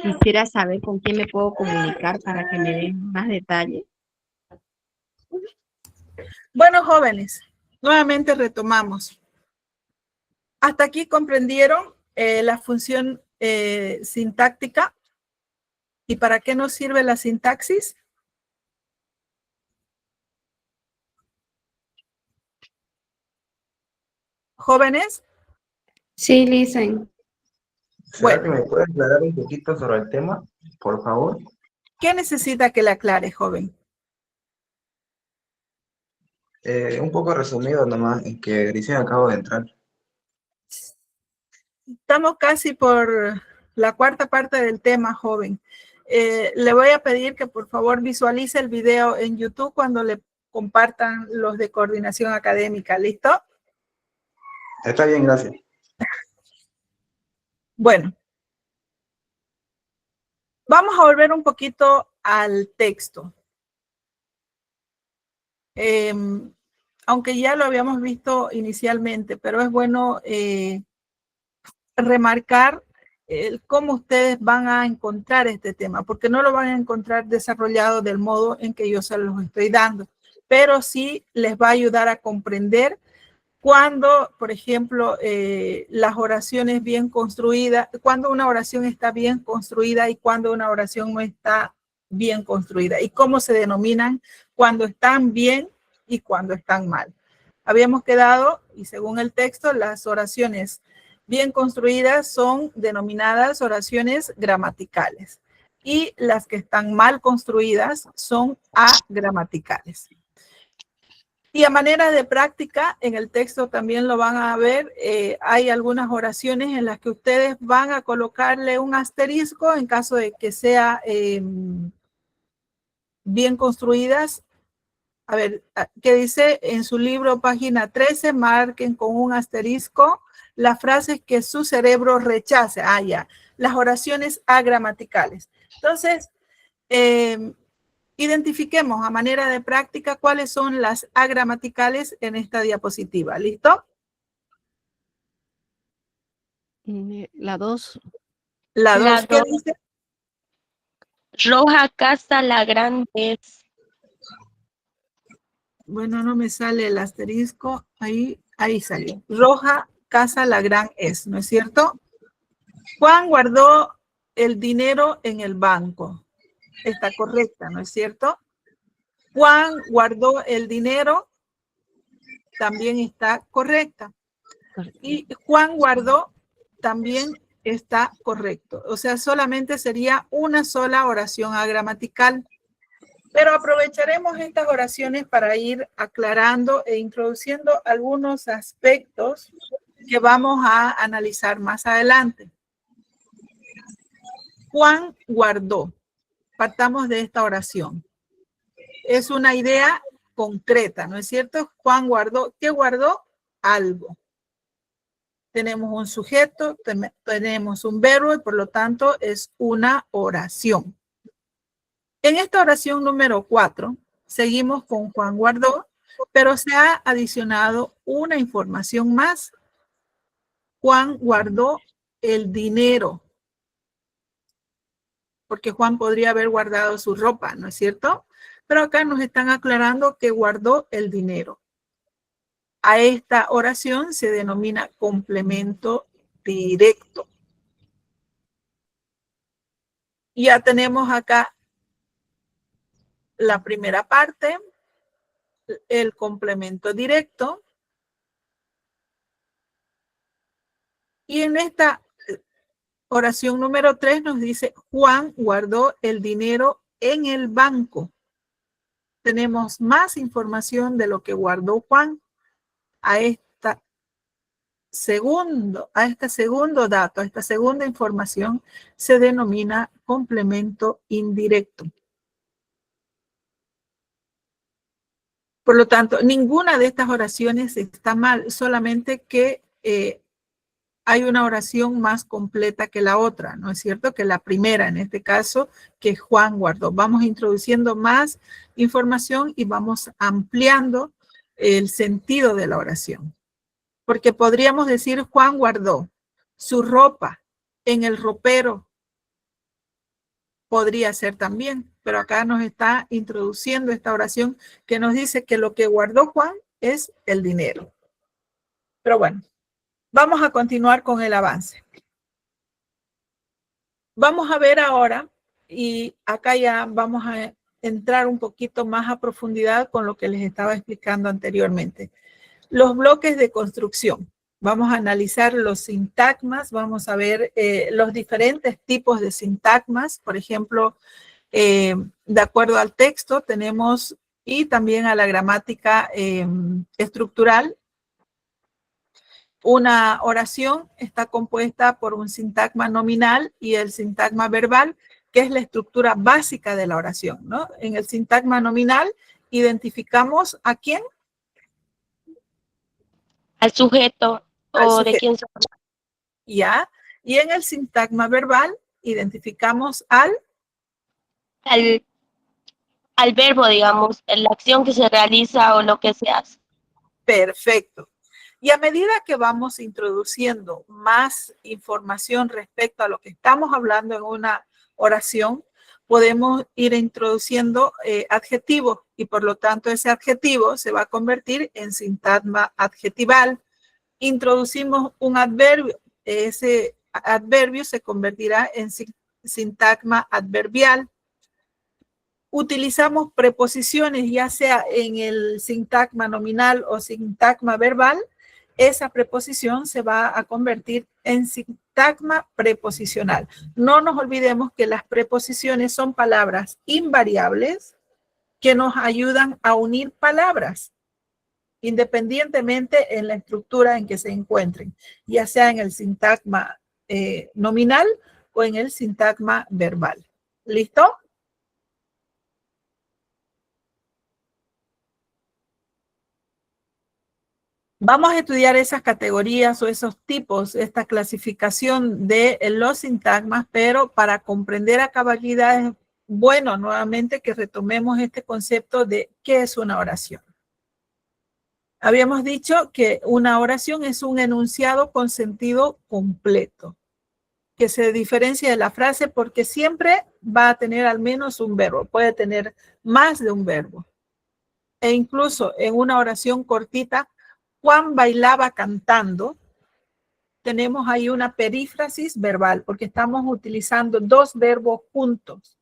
Quisiera saber con quién me puedo comunicar para que me den más detalles. Bueno, jóvenes, nuevamente retomamos. Hasta aquí comprendieron la función sintáctica y para qué nos sirve la sintaxis. Jóvenes. Sí, listen. Bueno. ¿Será que me puede aclarar un poquito sobre el tema, por favor? ¿Qué necesita que le aclare, joven? Un poco resumido nomás, en que recién acabo de entrar. Estamos casi por la cuarta parte del tema, joven. Le voy a pedir que por favor visualice el video en YouTube cuando le compartan los de coordinación académica. ¿Listo? Está bien, gracias. Bueno. Vamos a volver un poquito al texto. Aunque ya lo habíamos visto inicialmente, pero es bueno remarcar cómo ustedes van a encontrar este tema, porque no lo van a encontrar desarrollado del modo en que yo se los estoy dando, pero sí les va a ayudar a comprender cuando, por ejemplo, las oraciones bien construidas, cuando una oración está bien construida y cuando una oración no está bien construida, y cómo se denominan cuando están bien y cuando están mal. Habíamos quedado, y según el texto, las oraciones bien construidas son denominadas oraciones gramaticales, y las que están mal construidas son agramaticales. Y a manera de práctica, en el texto también lo van a ver, hay algunas oraciones en las que ustedes van a colocarle un asterisco en caso de que sea bien construidas. A ver, ¿qué dice en su libro, página 13? Marquen con un asterisco las frases que su cerebro rechace. Ah, ya, las oraciones agramaticales. Entonces, identifiquemos a manera de práctica cuáles son las agramaticales en esta diapositiva. ¿Listo? La 2. La 2, ¿qué dice? Roja casa la grande es. Bueno, no me sale el asterisco. Ahí salió. Roja casa la gran es, ¿no es cierto? Juan guardó el dinero en el banco. Está correcta, ¿no es cierto? Juan guardó el dinero, también está correcta. Y Juan guardó también está correcto. O sea, solamente sería una sola oración agramatical. Pero aprovecharemos estas oraciones para ir aclarando e introduciendo algunos aspectos que vamos a analizar más adelante. Juan guardó. Partamos de esta oración. Es una idea concreta, ¿no es cierto? Juan guardó. ¿Qué guardó? Algo. Tenemos un sujeto, tenemos un verbo y por lo tanto es una oración. En esta oración número 4, seguimos con Juan guardó, pero se ha adicionado una información más. Juan guardó el dinero. Porque Juan podría haber guardado su ropa, ¿no es cierto? Pero acá nos están aclarando que guardó el dinero. A esta oración se denomina complemento directo. Ya tenemos acá la primera parte, el complemento directo. Y en esta Oración número 3 nos dice, Juan guardó el dinero en el banco. Tenemos más información de lo que guardó Juan. A este segundo dato, a esta segunda información, se denomina complemento indirecto. Por lo tanto, ninguna de estas oraciones está mal, solamente que hay una oración más completa que la otra, ¿no es cierto? Que la primera, en este caso, que Juan guardó. Vamos introduciendo más información y vamos ampliando el sentido de la oración. Porque podríamos decir, Juan guardó su ropa en el ropero. Podría ser también, pero acá nos está introduciendo esta oración que nos dice que lo que guardó Juan es el dinero. Pero bueno, vamos a continuar con el avance. Vamos a ver ahora, y acá ya vamos a entrar un poquito más a profundidad con lo que les estaba explicando anteriormente. Los bloques de construcción. Vamos a analizar los sintagmas, vamos a ver los diferentes tipos de sintagmas. Por ejemplo, de acuerdo al texto tenemos, y también a la gramática estructural, una oración está compuesta por un sintagma nominal y el sintagma verbal, que es la estructura básica de la oración, ¿no? En el sintagma nominal identificamos a quién. Al sujeto o de quién se habla. Ya. Y en el sintagma verbal identificamos al verbo, digamos, la acción que se realiza o lo que se hace. Perfecto. Y a medida que vamos introduciendo más información respecto a lo que estamos hablando en una oración, podemos ir introduciendo adjetivos y por lo tanto ese adjetivo se va a convertir en sintagma adjetival. Introducimos un adverbio, ese adverbio se convertirá en sintagma adverbial. Utilizamos preposiciones, ya sea en el sintagma nominal o sintagma verbal, esa preposición se va a convertir en sintagma preposicional. No nos olvidemos que las preposiciones son palabras invariables que nos ayudan a unir palabras, independientemente en la estructura en que se encuentren, ya sea en el sintagma nominal o en el sintagma verbal. ¿Listo? Vamos a estudiar esas categorías o esos tipos, esta clasificación de los sintagmas, pero para comprender a cabalidad es bueno nuevamente que retomemos este concepto de qué es una oración. Habíamos dicho que una oración es un enunciado con sentido completo, que se diferencia de la frase porque siempre va a tener al menos un verbo, puede tener más de un verbo. E incluso en una oración cortita, Juan bailaba cantando, tenemos ahí una perífrasis verbal, porque estamos utilizando dos verbos juntos.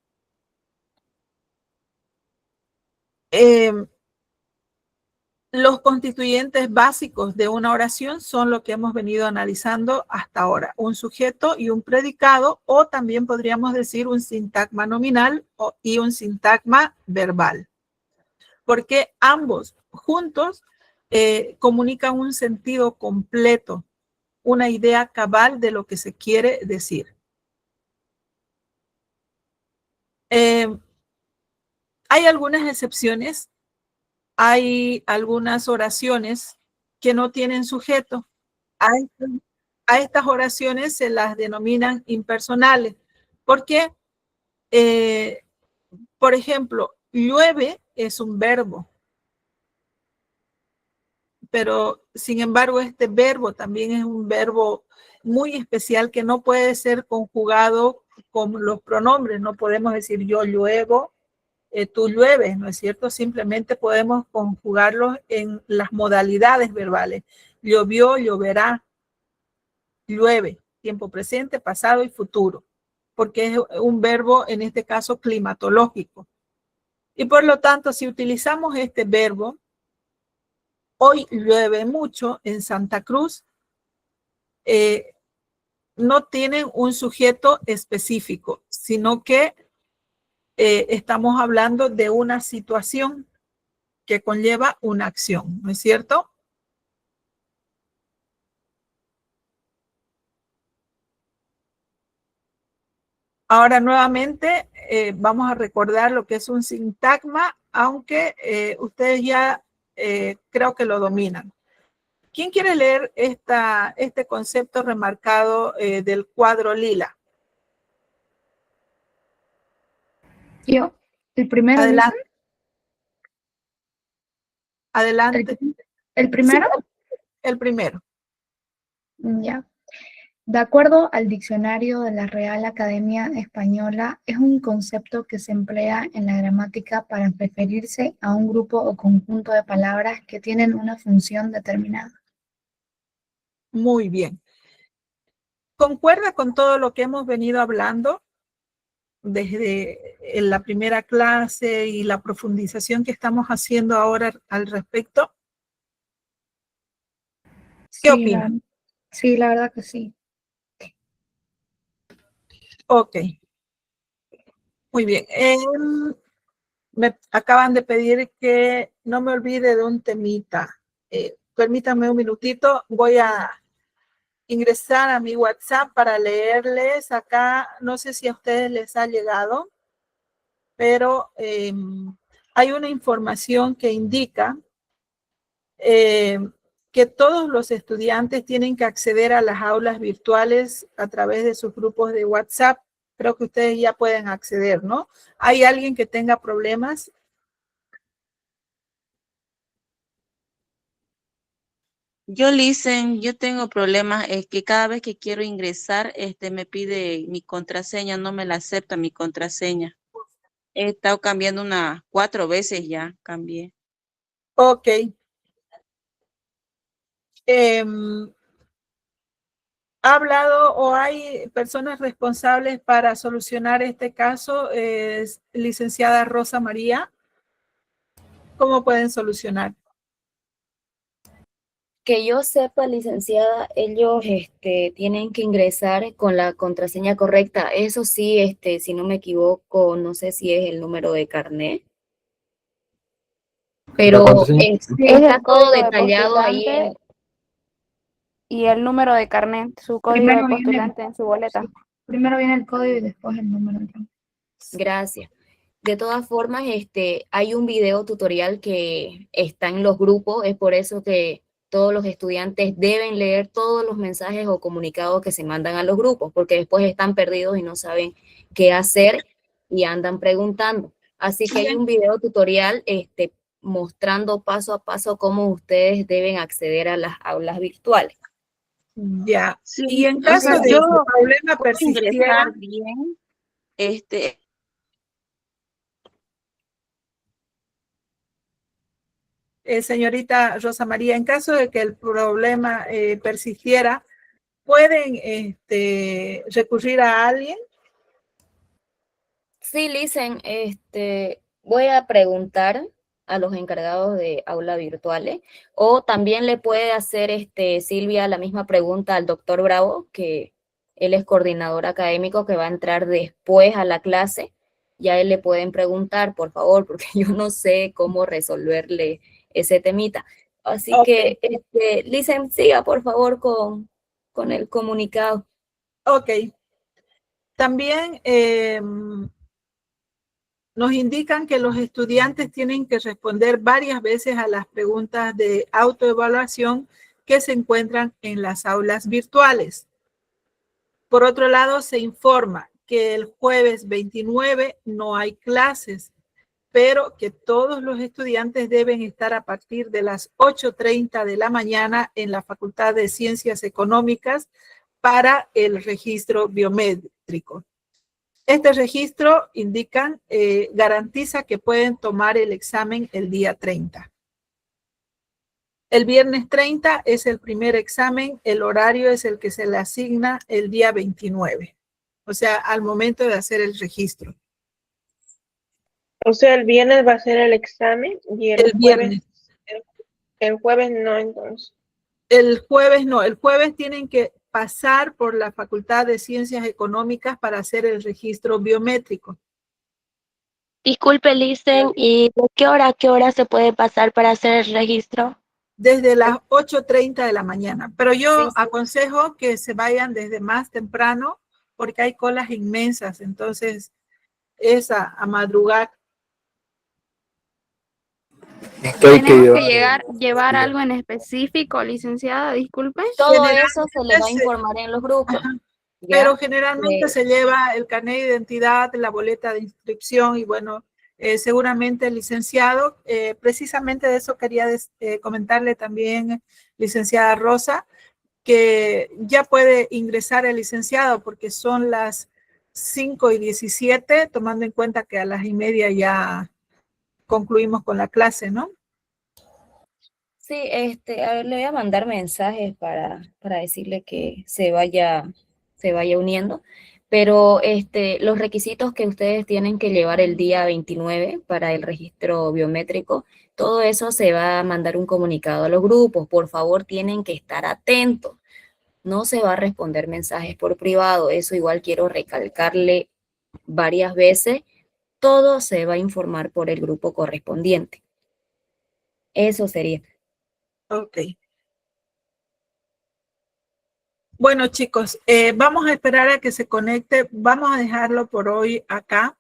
Los constituyentes básicos de una oración son lo que hemos venido analizando hasta ahora, un sujeto y un predicado, o también podríamos decir un sintagma nominal y un sintagma verbal, porque ambos juntos comunican un sentido completo, una idea cabal de lo que se quiere decir. Hay algunas excepciones, hay algunas oraciones que no tienen sujeto. A estas oraciones se las denominan impersonales, porque, por ejemplo, llueve es un verbo, pero sin embargo este verbo también es un verbo muy especial que no puede ser conjugado con los pronombres. No podemos decir yo lluevo, tú llueves, ¿no es cierto? Simplemente podemos conjugarlos en las modalidades verbales. Llovió, lloverá, llueve, tiempo presente, pasado y futuro, porque es un verbo en este caso climatológico. Y por lo tanto, si utilizamos este verbo, hoy llueve mucho en Santa Cruz, no tienen un sujeto específico, sino que estamos hablando de una situación que conlleva una acción, ¿no es cierto? Ahora nuevamente vamos a recordar lo que es un sintagma, aunque ustedes ya creo que lo dominan. ¿Quién quiere leer este concepto remarcado del cuadro lila? Yo, el primero Adelante. dice. Adelante. ¿El primero? Sí, el primero. Ya. De acuerdo al diccionario de la Real Academia Española, es un concepto que se emplea en la gramática para referirse a un grupo o conjunto de palabras que tienen una función determinada. Muy bien. ¿Concuerda con todo lo que hemos venido hablando desde la primera clase y la profundización que estamos haciendo ahora al respecto? ¿Qué opina? Sí, la verdad que sí. Ok. Muy bien. Me acaban de pedir que no me olvide de un temita. Permítanme un minutito. Voy a ingresar a mi WhatsApp para leerles acá. No sé si a ustedes les ha llegado, pero hay una información que indica que todos los estudiantes tienen que acceder a las aulas virtuales a través de sus grupos de WhatsApp. Creo que ustedes ya pueden acceder, ¿no? ¿Hay alguien que tenga problemas? Yo tengo problemas, es que cada vez que quiero ingresar, me pide mi contraseña, no me la acepta mi contraseña. He estado cambiando unas 4 veces ya, cambié. Ok. ¿Ha hablado o hay personas responsables para solucionar este caso? Licenciada Rosa María, ¿cómo pueden solucionar? Que yo sepa, licenciada, ellos tienen que ingresar con la contraseña correcta. Eso sí, si no me equivoco, no sé si es el número de carnet, pero está todo detallado ahí. Y el número de carnet, su código de postulante en su boleta. Sí, primero viene el código y después el número. Gracias. De todas formas, hay un video tutorial que está en los grupos, es por eso que todos los estudiantes deben leer todos los mensajes o comunicados que se mandan a los grupos, porque después están perdidos y no saben qué hacer y andan preguntando. Así que hay un video tutorial mostrando paso a paso cómo ustedes deben acceder a las aulas virtuales. Ya. Sí, y en caso de que el problema persistiera, bien, señorita Rosa María, en caso de que el problema persistiera, ¿pueden recurrir a alguien? Sí, Licen, voy a preguntar a los encargados de aula virtuales, o también le puede hacer Silvia la misma pregunta al doctor Bravo, que él es coordinador académico que va a entrar después a la clase. Ya él le pueden preguntar, por favor, porque yo no sé cómo resolverle ese temita. Así que, Licen, siga por favor con el comunicado. Ok. También nos indican que los estudiantes tienen que responder varias veces a las preguntas de autoevaluación que se encuentran en las aulas virtuales. Por otro lado, se informa que el jueves 29 no hay clases, pero que todos los estudiantes deben estar a partir de las 8:30 de la mañana en la Facultad de Ciencias Económicas para el registro biométrico. Este registro, indican, garantiza que pueden tomar el examen el día 30. El viernes 30 es el primer examen, el horario es el que se le asigna el día 29, o sea, al momento de hacer el registro. O sea, el viernes va a ser el examen y el viernes. El jueves no, entonces. El jueves no, el jueves tienen que pasar por la Facultad de Ciencias Económicas para hacer el registro biométrico. Disculpe, Licen, ¿y de qué hora a qué hora se puede pasar para hacer el registro? Desde las 8:30 de la mañana. Pero yo Sí, sí. aconsejo que se vayan desde más temprano porque hay colas inmensas. Entonces, es a madrugar. Tenemos que llevar algo en específico, licenciada, disculpe. Todo eso se le va a informar en los grupos. Ajá. ¿ya? Pero generalmente se lleva el carnet de identidad, la boleta de inscripción y bueno, seguramente el licenciado, precisamente de eso quería comentarle también, licenciada Rosa, que ya puede ingresar el licenciado porque son las 5:17, tomando en cuenta que a las 1:30 ya concluimos con la clase, ¿no? Sí, a ver, le voy a mandar mensajes para decirle que se vaya uniendo, pero los requisitos que ustedes tienen que llevar el día 29 para el registro biométrico, todo eso se va a mandar un comunicado a los grupos. Por favor, tienen que estar atentos. No se va a responder mensajes por privado. Eso igual quiero recalcarle varias veces. Todo se va a informar por el grupo correspondiente. Eso sería. Ok. Bueno, chicos, vamos a esperar a que se conecte. Vamos a dejarlo por hoy acá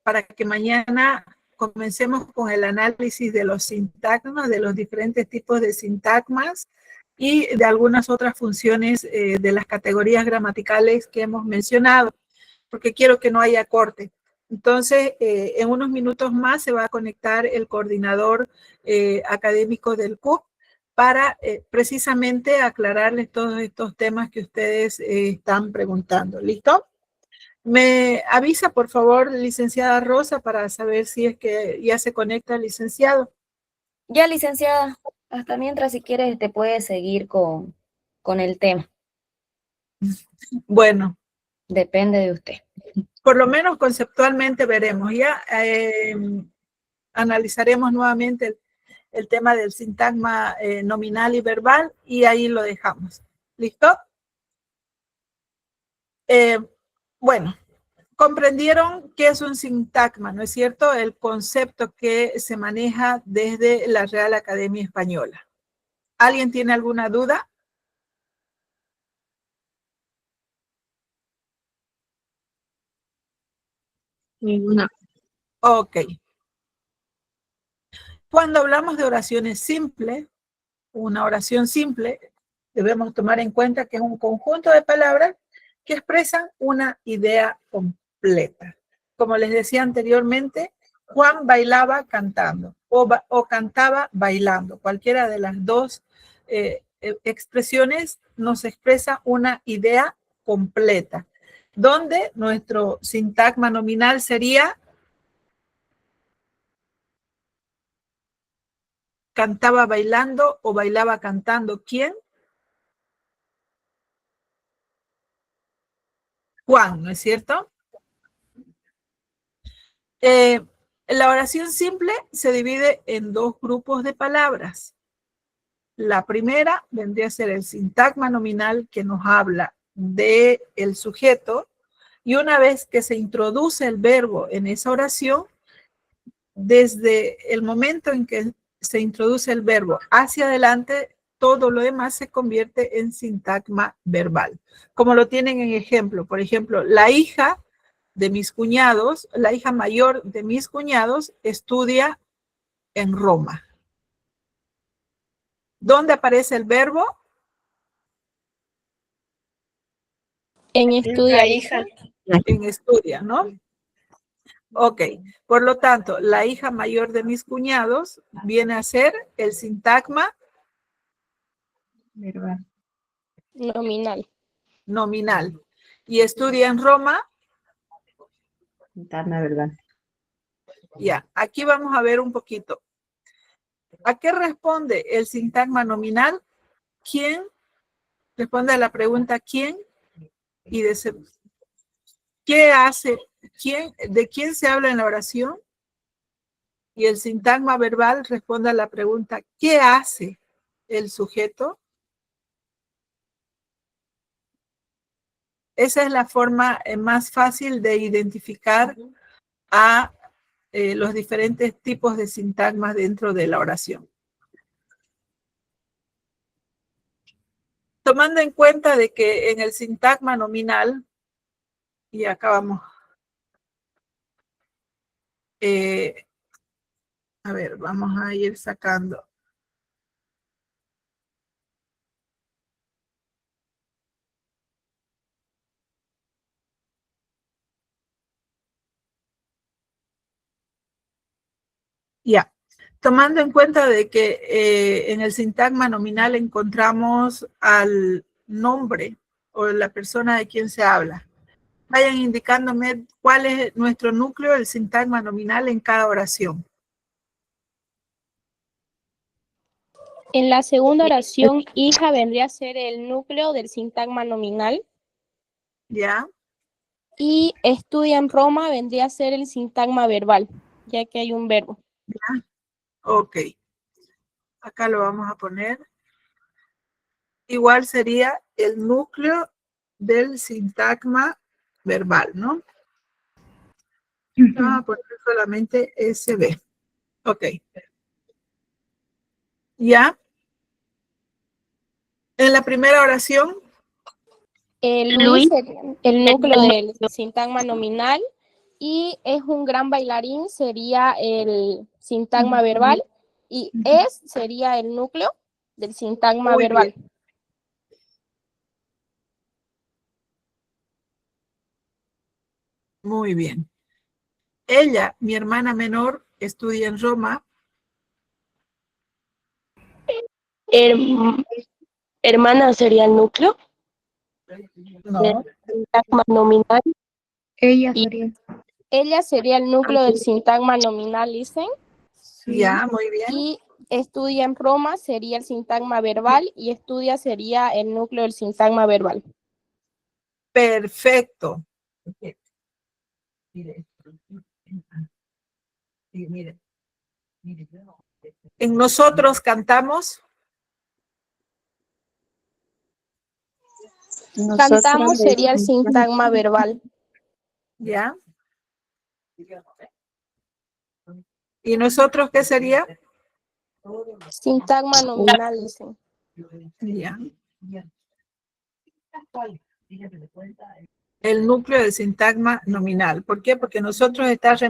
para que mañana comencemos con el análisis de los sintagmas, de los diferentes tipos de sintagmas y de algunas otras funciones de las categorías gramaticales que hemos mencionado, porque quiero que no haya corte. Entonces, en unos minutos más se va a conectar el coordinador académico del CUP para precisamente aclararles todos estos temas que ustedes están preguntando. ¿Listo? Me avisa, por favor, licenciada Rosa, para saber si es que ya se conecta el licenciado. Ya, licenciada, hasta mientras, si quieres, te puedes seguir con el tema. Bueno. Depende de usted. Por lo menos conceptualmente veremos. Ya analizaremos nuevamente el tema del sintagma nominal y verbal y ahí lo dejamos. ¿Listo? Bueno, comprendieron qué es un sintagma, ¿no es cierto? El concepto que se maneja desde la Real Academia Española. ¿Alguien tiene alguna duda? Ninguna. Ok. Cuando hablamos de oraciones simples, una oración simple, debemos tomar en cuenta que es un conjunto de palabras que expresan una idea completa. Como les decía anteriormente, Juan bailaba cantando o cantaba bailando. Cualquiera de las dos expresiones nos expresa una idea completa, donde nuestro sintagma nominal sería cantaba bailando o bailaba cantando. ¿Quién? Juan, ¿no es cierto? La oración simple se divide en dos grupos de palabras. La primera vendría a ser el sintagma nominal que nos habla del sujeto y una vez que se introduce el verbo en esa oración, desde el momento en que se introduce el verbo hacia adelante, todo lo demás se convierte en sintagma verbal. Como lo tienen en ejemplo, por ejemplo, la hija de mis cuñados, la hija mayor de mis cuñados estudia en Roma. ¿Dónde aparece el verbo? En estudia, hija. En estudia, ¿no? Ok, por lo tanto, la hija mayor de mis cuñados viene a ser el sintagma Verbal. Nominal. Nominal. Y estudia en Roma. Sintagma verbal. Ya, aquí vamos a ver un poquito. ¿A qué responde el sintagma nominal? ¿Quién? Responde a la pregunta ¿quién? Y ¿qué hace? ¿Quién? ¿De quién se habla en la oración? Y el sintagma verbal responde a la pregunta ¿qué hace el sujeto? Esa es la forma más fácil de identificar a los diferentes tipos de sintagmas dentro de la oración. Tomando en cuenta de que en el sintagma nominal, y acá vamos, a ver, vamos a ir sacando. Ya. Tomando en cuenta de que en el sintagma nominal encontramos al nombre o la persona de quien se habla. Vayan indicándome cuál es nuestro núcleo del sintagma nominal en cada oración. En la segunda oración, hija vendría a ser el núcleo del sintagma nominal. ¿Ya? Y estudia en Roma vendría a ser el sintagma verbal, ya que hay un verbo. ¿Ya? Ok. Acá lo vamos a poner. Igual sería el núcleo del sintagma verbal, ¿no? Vamos a poner solamente SB. Ok. ¿Ya? En la primera oración. Luis sería el núcleo del sintagma nominal y es un gran bailarín, sería el sintagma verbal y sería el núcleo del sintagma Muy verbal. bien. Muy bien. Ella, mi hermana menor, estudia en Roma. Hermana sería el núcleo. No. Sintagma nominal. Ella sería. Ella sería el núcleo del sintagma nominal, dicen. Ya, muy bien. Y estudia en Roma sería el sintagma verbal y estudia sería el núcleo del sintagma verbal. Perfecto. En nosotros cantamos. Cantamos sería el sintagma verbal. ¿Ya? ¿Y nosotros qué sería? Sintagma nominal, dicen. Ya. El núcleo del sintagma nominal. ¿Por qué? Porque nosotros estamos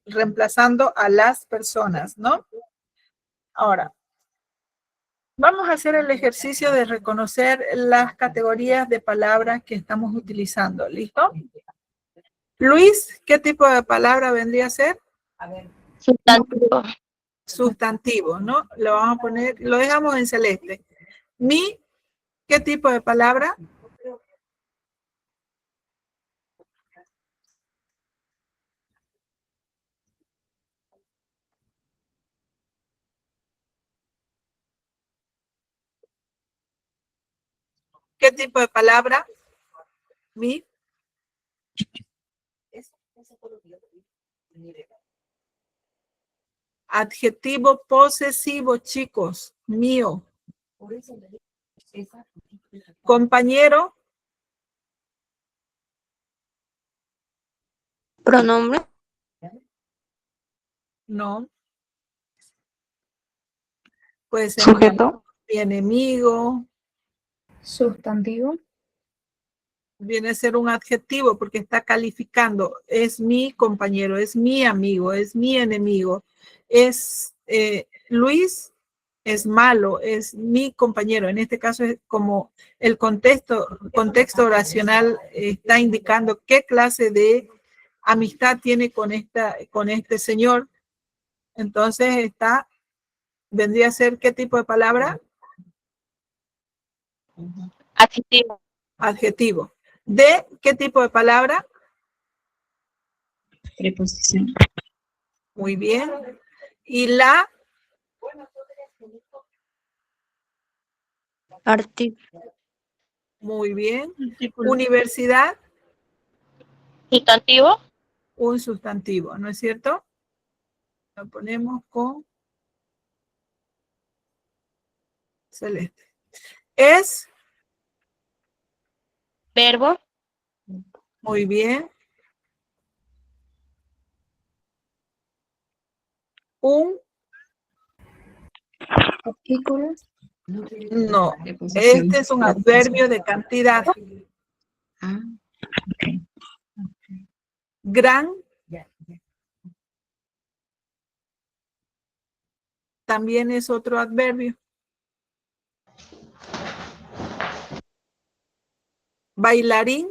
reemplazando a las personas, ¿no? Ahora, vamos a hacer el ejercicio de reconocer las categorías de palabras que estamos utilizando. ¿Listo? Luis, ¿qué tipo de palabra vendría a ser? Sustantivo. Sustantivo, ¿no? Lo vamos a poner, lo dejamos en celeste. Mi, ¿qué tipo de palabra? ¿Qué tipo de palabra? Mi. Adjetivo posesivo, chicos. Mío. Compañero. Pronombre. No. Puede ser Sujeto. mi enemigo. Sustantivo. Viene a ser un adjetivo porque está calificando. Es mi compañero, es mi amigo, es mi enemigo. Es Luis es malo, es mi compañero. En este caso es como el contexto oracional está indicando qué clase de amistad tiene con este señor. Entonces vendría a ser ¿qué tipo de palabra? Adjetivo. Adjetivo. ¿De qué tipo de palabra? Preposición. Muy bien. ¿Y la? Artículo. Muy bien. Universidad. Sustantivo. Un sustantivo, ¿no es cierto? Lo ponemos con celeste. Es Verbo. Muy bien. Un. Artículo. No. Este es un adverbio de cantidad. Gran. También es otro adverbio. Bailarín.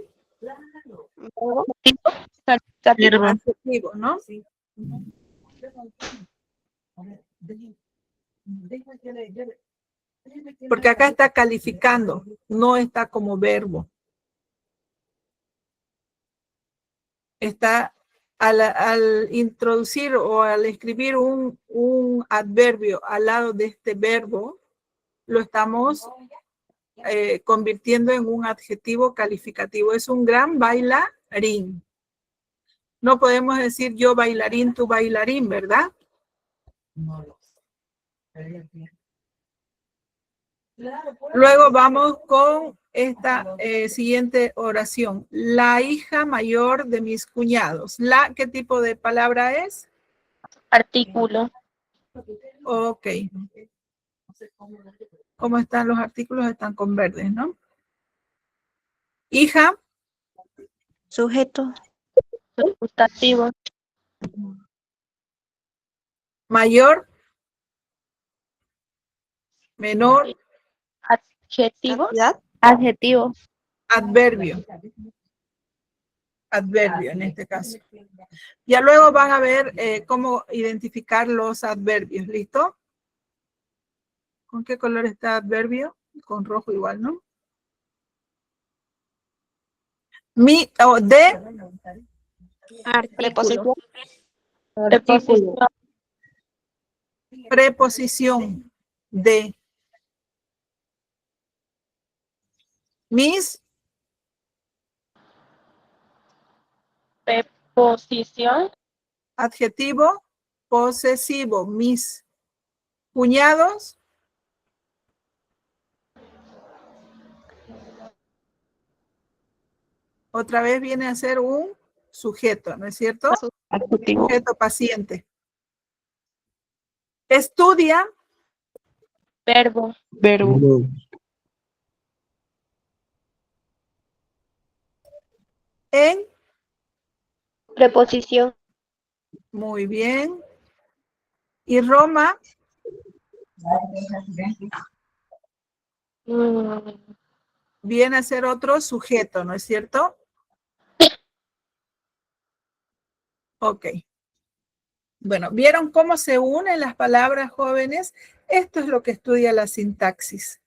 Adjetivo, ¿no? Porque acá está calificando, no está como verbo. Está al introducir o al escribir un adverbio al lado de este verbo, lo estamos convirtiendo en un adjetivo calificativo. Es un gran bailarín. No podemos decir yo bailarín, tú bailarín, ¿verdad? Luego vamos con esta siguiente oración. La hija mayor de mis cuñados. ¿Qué tipo de palabra es? Artículo. Ok. ¿Cómo están los artículos? Están con verdes, ¿no? Hija. Sujeto. Sustantivo. Mayor. Menor. Adjetivo. Adjetivo. Adverbio. Adverbio en este caso. Ya luego van a ver cómo identificar los adverbios. ¿Listo? ¿Con qué color está adverbio? Con rojo igual, ¿no? De. Artículo. Preposición. Preposición. De. Mis. Preposición. Adjetivo. Posesivo. Mis. Cuñados. Otra vez viene a ser un sujeto, ¿no es cierto? Adjetivo. Sujeto paciente. Estudia. Verbo. Verbo. En. Preposición. Muy bien. Y Roma. Viene a ser otro sujeto, ¿no es cierto? Ok. Bueno, ¿vieron cómo se unen las palabras, jóvenes? Esto es lo que estudia la sintaxis.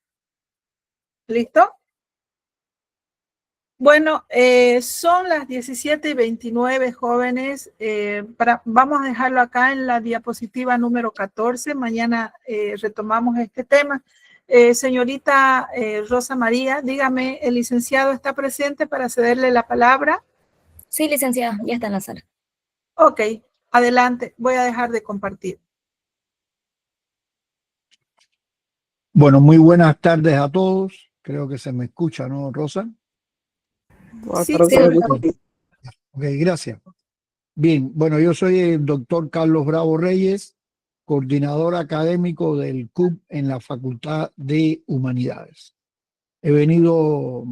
¿Listo? Bueno, son las 17:29, jóvenes. Vamos a dejarlo acá en la diapositiva número 14. Mañana retomamos este tema. Señorita Rosa María, dígame, ¿el licenciado está presente para cederle la palabra? Sí, licenciada, ya está en la sala. Ok, adelante. Voy a dejar de compartir. Bueno, muy buenas tardes a todos. Creo que se me escucha, ¿no, Rosa? Sí, Ok, gracias. Bien, bueno, yo soy el doctor Carlos Bravo Reyes, coordinador académico del CUP en la Facultad de Humanidades. He venido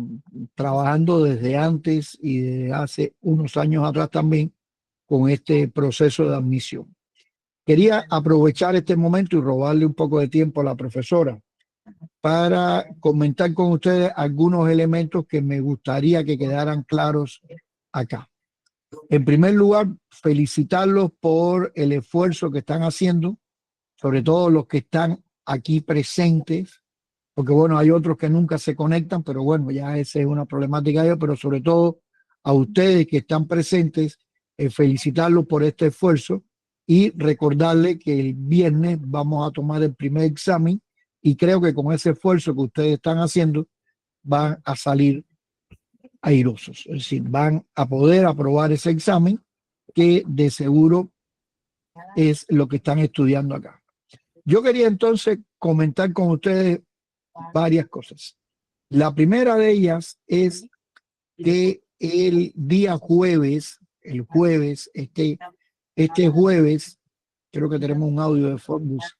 trabajando desde antes y desde hace unos años atrás también con este proceso de admisión. Quería aprovechar este momento y robarle un poco de tiempo a la profesora para comentar con ustedes algunos elementos que me gustaría que quedaran claros acá. En primer lugar, felicitarlos por el esfuerzo que están haciendo, sobre todo los que están aquí presentes, porque bueno, hay otros que nunca se conectan, pero bueno, ya esa es una problemática de ellos, pero sobre todo a ustedes que están presentes, felicitarlos por este esfuerzo y recordarles que el viernes vamos a tomar el primer examen y creo que con ese esfuerzo que ustedes están haciendo van a salir airosos, es decir, van a poder aprobar ese examen que de seguro es lo que están estudiando acá. Yo quería entonces comentar con ustedes varias cosas. La primera de ellas es que el día jueves, este jueves, creo que tenemos un audio de Forbes.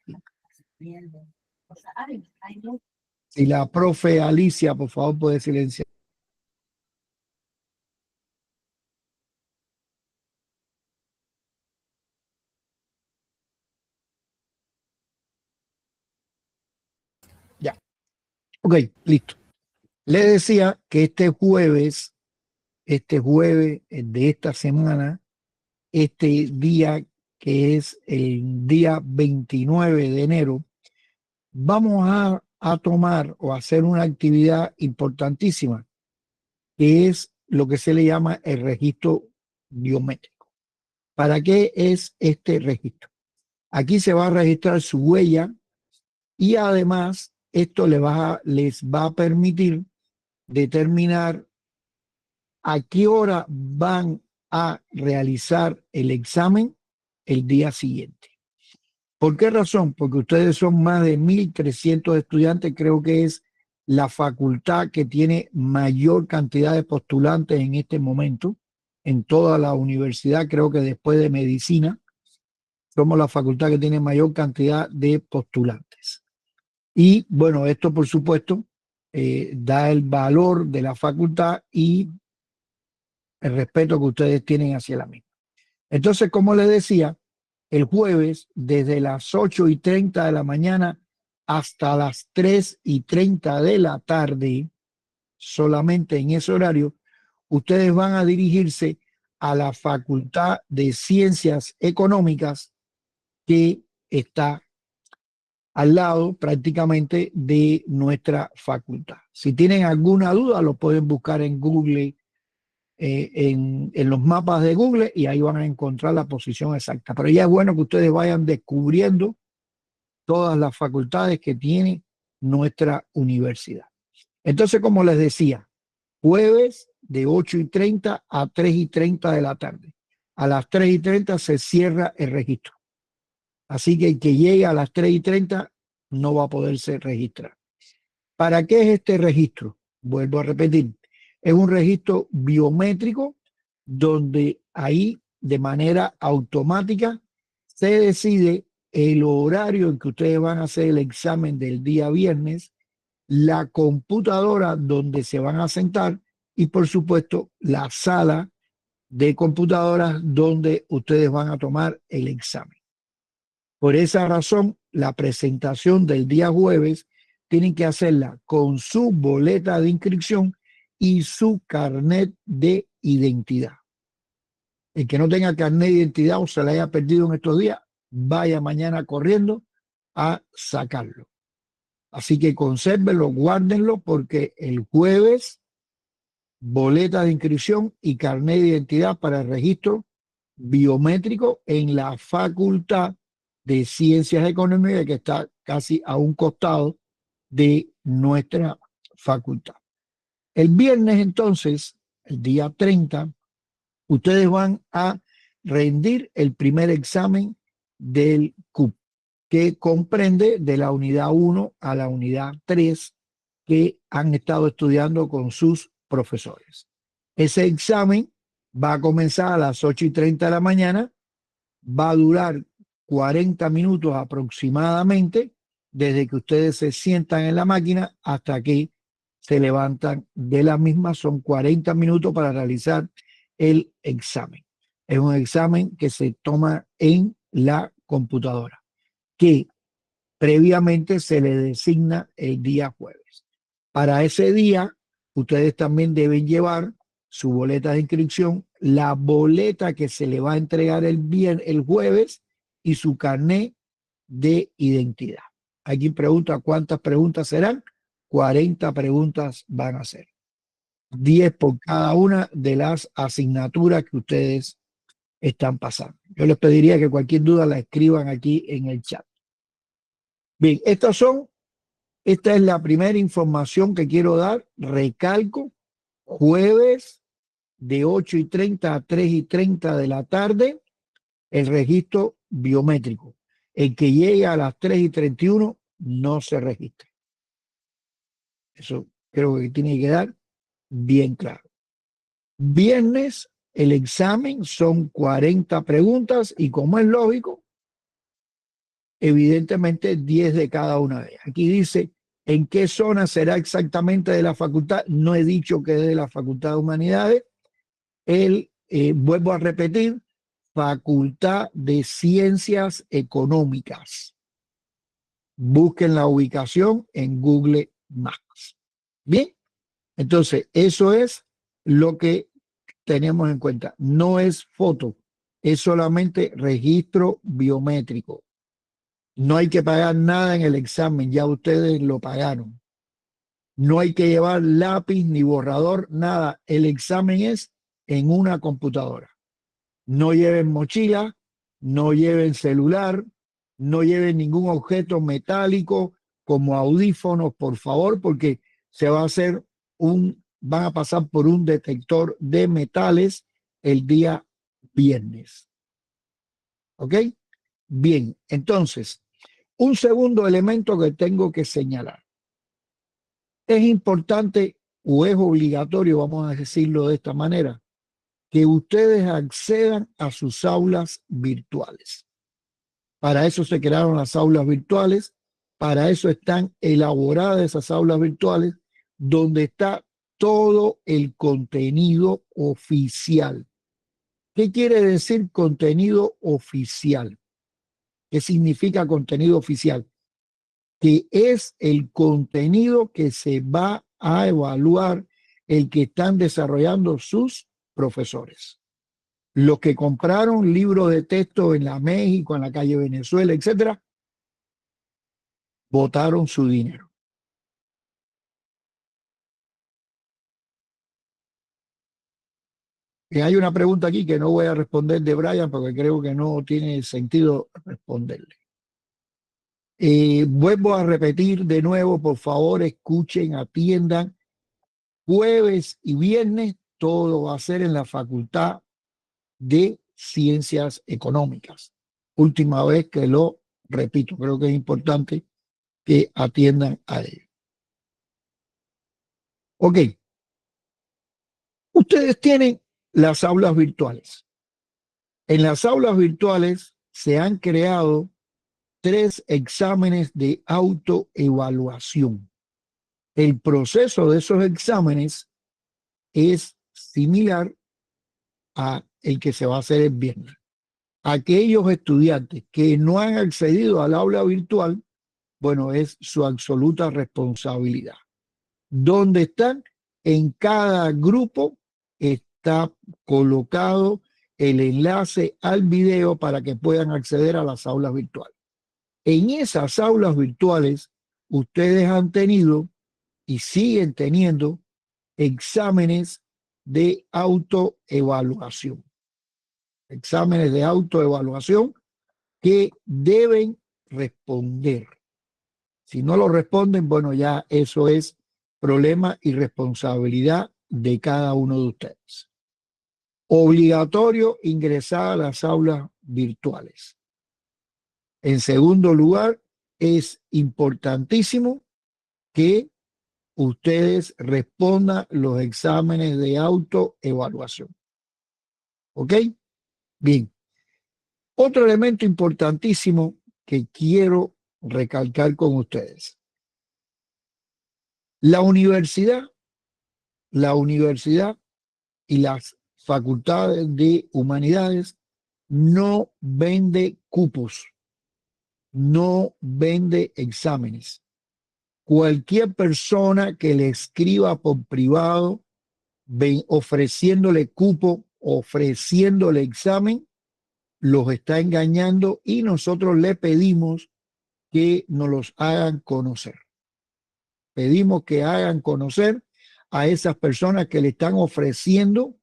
Si la profe Alicia, por favor, puede silenciar. Ya. Ok, listo. Le decía que este jueves de esta semana, este día que es el día 29 de enero, vamos a tomar o hacer una actividad importantísima, que es lo que se le llama el registro biométrico. ¿Para qué es este registro? Aquí se va a registrar su huella y además esto les va a permitir determinar a qué hora van a realizar el examen el día siguiente. ¿Por qué razón? Porque ustedes son más de 1.300 estudiantes, creo que es la facultad que tiene mayor cantidad de postulantes en este momento, en toda la universidad, creo que después de medicina, somos la facultad que tiene mayor cantidad de postulantes. Y bueno, esto por supuesto da el valor de la facultad y el respeto que ustedes tienen hacia la misma. Entonces, como les decía, el jueves, desde las 8:30 de la mañana hasta las 3:30 de la tarde, solamente en ese horario, ustedes van a dirigirse a la Facultad de Ciencias Económicas, que está al lado prácticamente de nuestra facultad. Si tienen alguna duda, lo pueden buscar en Google, en los mapas de Google, y ahí van a encontrar la posición exacta. Pero ya es bueno que ustedes vayan descubriendo todas las facultades que tiene nuestra universidad. Entonces, como les decía, jueves de 8:30 a 3:30 de la tarde. A las 3:30 se cierra el registro. Así que el que llegue a las 3:30 no va a poderse registrar. ¿Para qué es este registro? Vuelvo a repetir. Es un registro biométrico donde ahí de manera automática se decide el horario en que ustedes van a hacer el examen del día viernes, la computadora donde se van a sentar y por supuesto la sala de computadoras donde ustedes van a tomar el examen. Por esa razón, la presentación del día jueves tienen que hacerla con su boleta de inscripción y su carnet de identidad. El que no tenga carnet de identidad o se la haya perdido en estos días, vaya mañana corriendo a sacarlo. Así que consérvenlo, guárdenlo, porque el jueves, boleta de inscripción y carnet de identidad para el registro biométrico en la Facultad de Ciencias Económicas, que está casi a un costado de nuestra facultad. El viernes, entonces, el día 30, ustedes van a rendir el primer examen del CUP, que comprende de la unidad 1 a la unidad 3 que han estado estudiando con sus profesores. Ese examen va a comenzar a las 8:30 de la mañana, va a durar 40 minutos aproximadamente, desde que ustedes se sientan en la máquina hasta que se levantan de la misma. Son 40 minutos para realizar el examen. Es un examen que se toma en la computadora, que previamente se le designa el día jueves. Para ese día, ustedes también deben llevar su boleta de inscripción, la boleta que se le va a entregar el jueves y su carnet de identidad. Hay quien pregunta cuántas preguntas serán. 40 preguntas van a ser. 10 por cada una de las asignaturas que ustedes están pasando. Yo les pediría que cualquier duda la escriban aquí en el chat. Bien, esta es la primera información que quiero dar. Recalco, jueves de 8:30 a 3:30 de la tarde, el registro biométrico. El que llegue a las 3:31 no se registra. Eso creo que tiene que quedar bien claro. Viernes, el examen son 40 preguntas y como es lógico, evidentemente 10 de cada una de ellas. Aquí dice en qué zona será exactamente de la facultad. No he dicho que es de la Facultad de Humanidades. Vuelvo a repetir, Facultad de Ciencias Económicas. Busquen la ubicación en Google Maps. Bien, entonces eso es lo que tenemos en cuenta. No es foto, es solamente registro biométrico. No hay que pagar nada en el examen, ya ustedes lo pagaron. No hay que llevar lápiz ni borrador, nada. El examen es en una computadora. No lleven mochila, no lleven celular, no lleven ningún objeto metálico como audífonos, por favor, porque se va a hacer van a pasar por un detector de metales el día viernes. ¿Ok? Bien, entonces, un segundo elemento que tengo que señalar. Es importante o es obligatorio, vamos a decirlo de esta manera, que ustedes accedan a sus aulas virtuales. Para eso se crearon las aulas virtuales, para eso están elaboradas esas aulas virtuales, donde está todo el contenido oficial. ¿Qué quiere decir contenido oficial? ¿Qué significa contenido oficial? Que es el contenido que se va a evaluar, el que están desarrollando sus profesores. Los que compraron libros de texto en la México, en la calle Venezuela, etcétera, botaron su dinero. Y hay una pregunta aquí que no voy a responder de Brian porque creo que no tiene sentido responderle. Vuelvo a repetir de nuevo, por favor, escuchen, atiendan. Jueves y viernes todo va a ser en la Facultad de Ciencias Económicas. Última vez que lo repito, creo que es importante que atiendan a ello. Ok. Ustedes tienen las aulas virtuales. En las aulas virtuales se han creado 3 exámenes de autoevaluación. El proceso de esos exámenes es similar a el que se va a hacer el viernes. Aquellos estudiantes que no han accedido al aula virtual, bueno, es su absoluta responsabilidad. ¿Dónde están? En cada grupo está colocado el enlace al video para que puedan acceder a las aulas virtuales. En esas aulas virtuales, ustedes han tenido y siguen teniendo exámenes de autoevaluación. Exámenes de autoevaluación que deben responder. Si no lo responden, bueno, ya eso es problema y responsabilidad de cada uno de ustedes. Obligatorio ingresar a las aulas virtuales. En segundo lugar, es importantísimo que ustedes respondan los exámenes de autoevaluación. ¿Ok? Bien. Otro elemento importantísimo que quiero recalcar con ustedes. La universidad y las facultades de humanidades no vende cupos, no vende exámenes. Cualquier persona que le escriba por privado ofreciéndole cupo, ofreciéndole examen, los está engañando y nosotros le pedimos que nos los hagan conocer. Pedimos que hagan conocer a esas personas que le están ofreciendo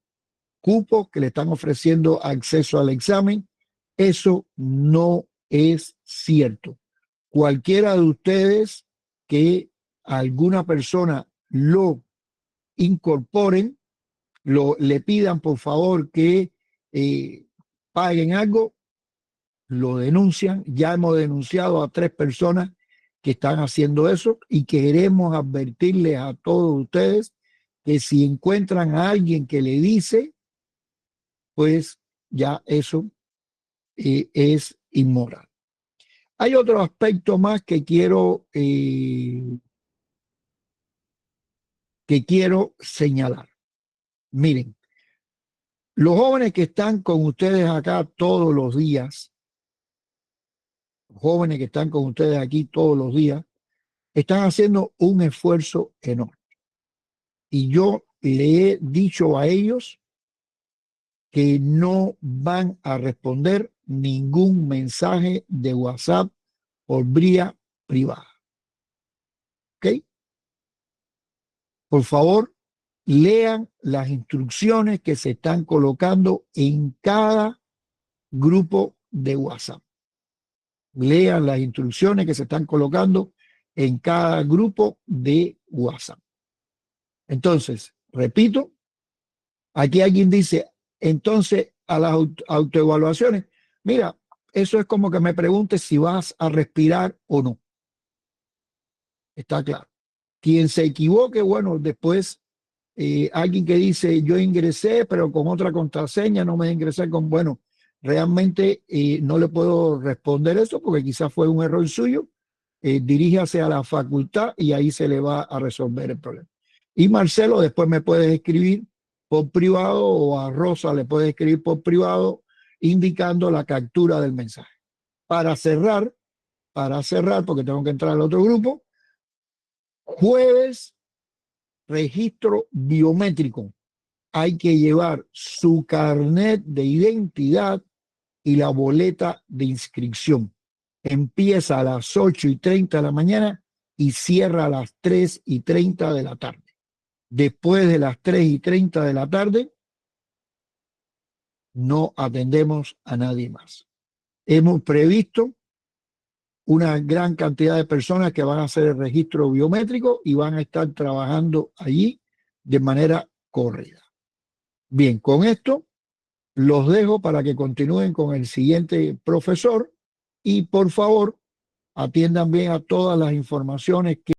cupos, que le están ofreciendo acceso al examen. Eso no es cierto. Cualquiera de ustedes que alguna persona lo incorporen, le pidan por favor que paguen algo, lo denuncian. Ya hemos denunciado a 3 personas que están haciendo eso y queremos advertirles a todos ustedes que si encuentran a alguien que le dice, pues ya eso es inmoral. Hay otro aspecto más que quiero señalar. Miren, los jóvenes que están con ustedes acá todos los días, jóvenes que están con ustedes aquí todos los días, están haciendo un esfuerzo enorme. Y yo le he dicho a ellos que no van a responder ningún mensaje de WhatsApp por vía privada. ¿Ok? Por favor, lean las instrucciones que se están colocando en cada grupo de WhatsApp. Lean las instrucciones que se están colocando en cada grupo de WhatsApp. Entonces, repito, aquí alguien dice, entonces a las autoevaluaciones, mira, eso es como que me preguntes si vas a respirar o no. Está claro. Quien se equivoque, bueno, después alguien que dice yo ingresé, pero con otra contraseña, no me ingresé con, bueno, realmente no le puedo responder eso porque quizás fue un error suyo. Diríjase a la facultad y ahí se le va a resolver el problema. Y Marcelo, después me puedes escribir por privado o a Rosa le puedes escribir por privado indicando la captura del mensaje. Para cerrar, porque tengo que entrar al otro grupo, jueves, registro biométrico. Hay que llevar su carnet de identidad y la boleta de inscripción. Empieza a las 8:30 de la mañana y cierra a las 3:30 de la tarde. Después de las 3:30 de la tarde, no atendemos a nadie más. Hemos previsto una gran cantidad de personas que van a hacer el registro biométrico y van a estar trabajando allí de manera corrida. Bien, con esto los dejo para que continúen con el siguiente profesor y por favor atiendan bien a todas las informaciones que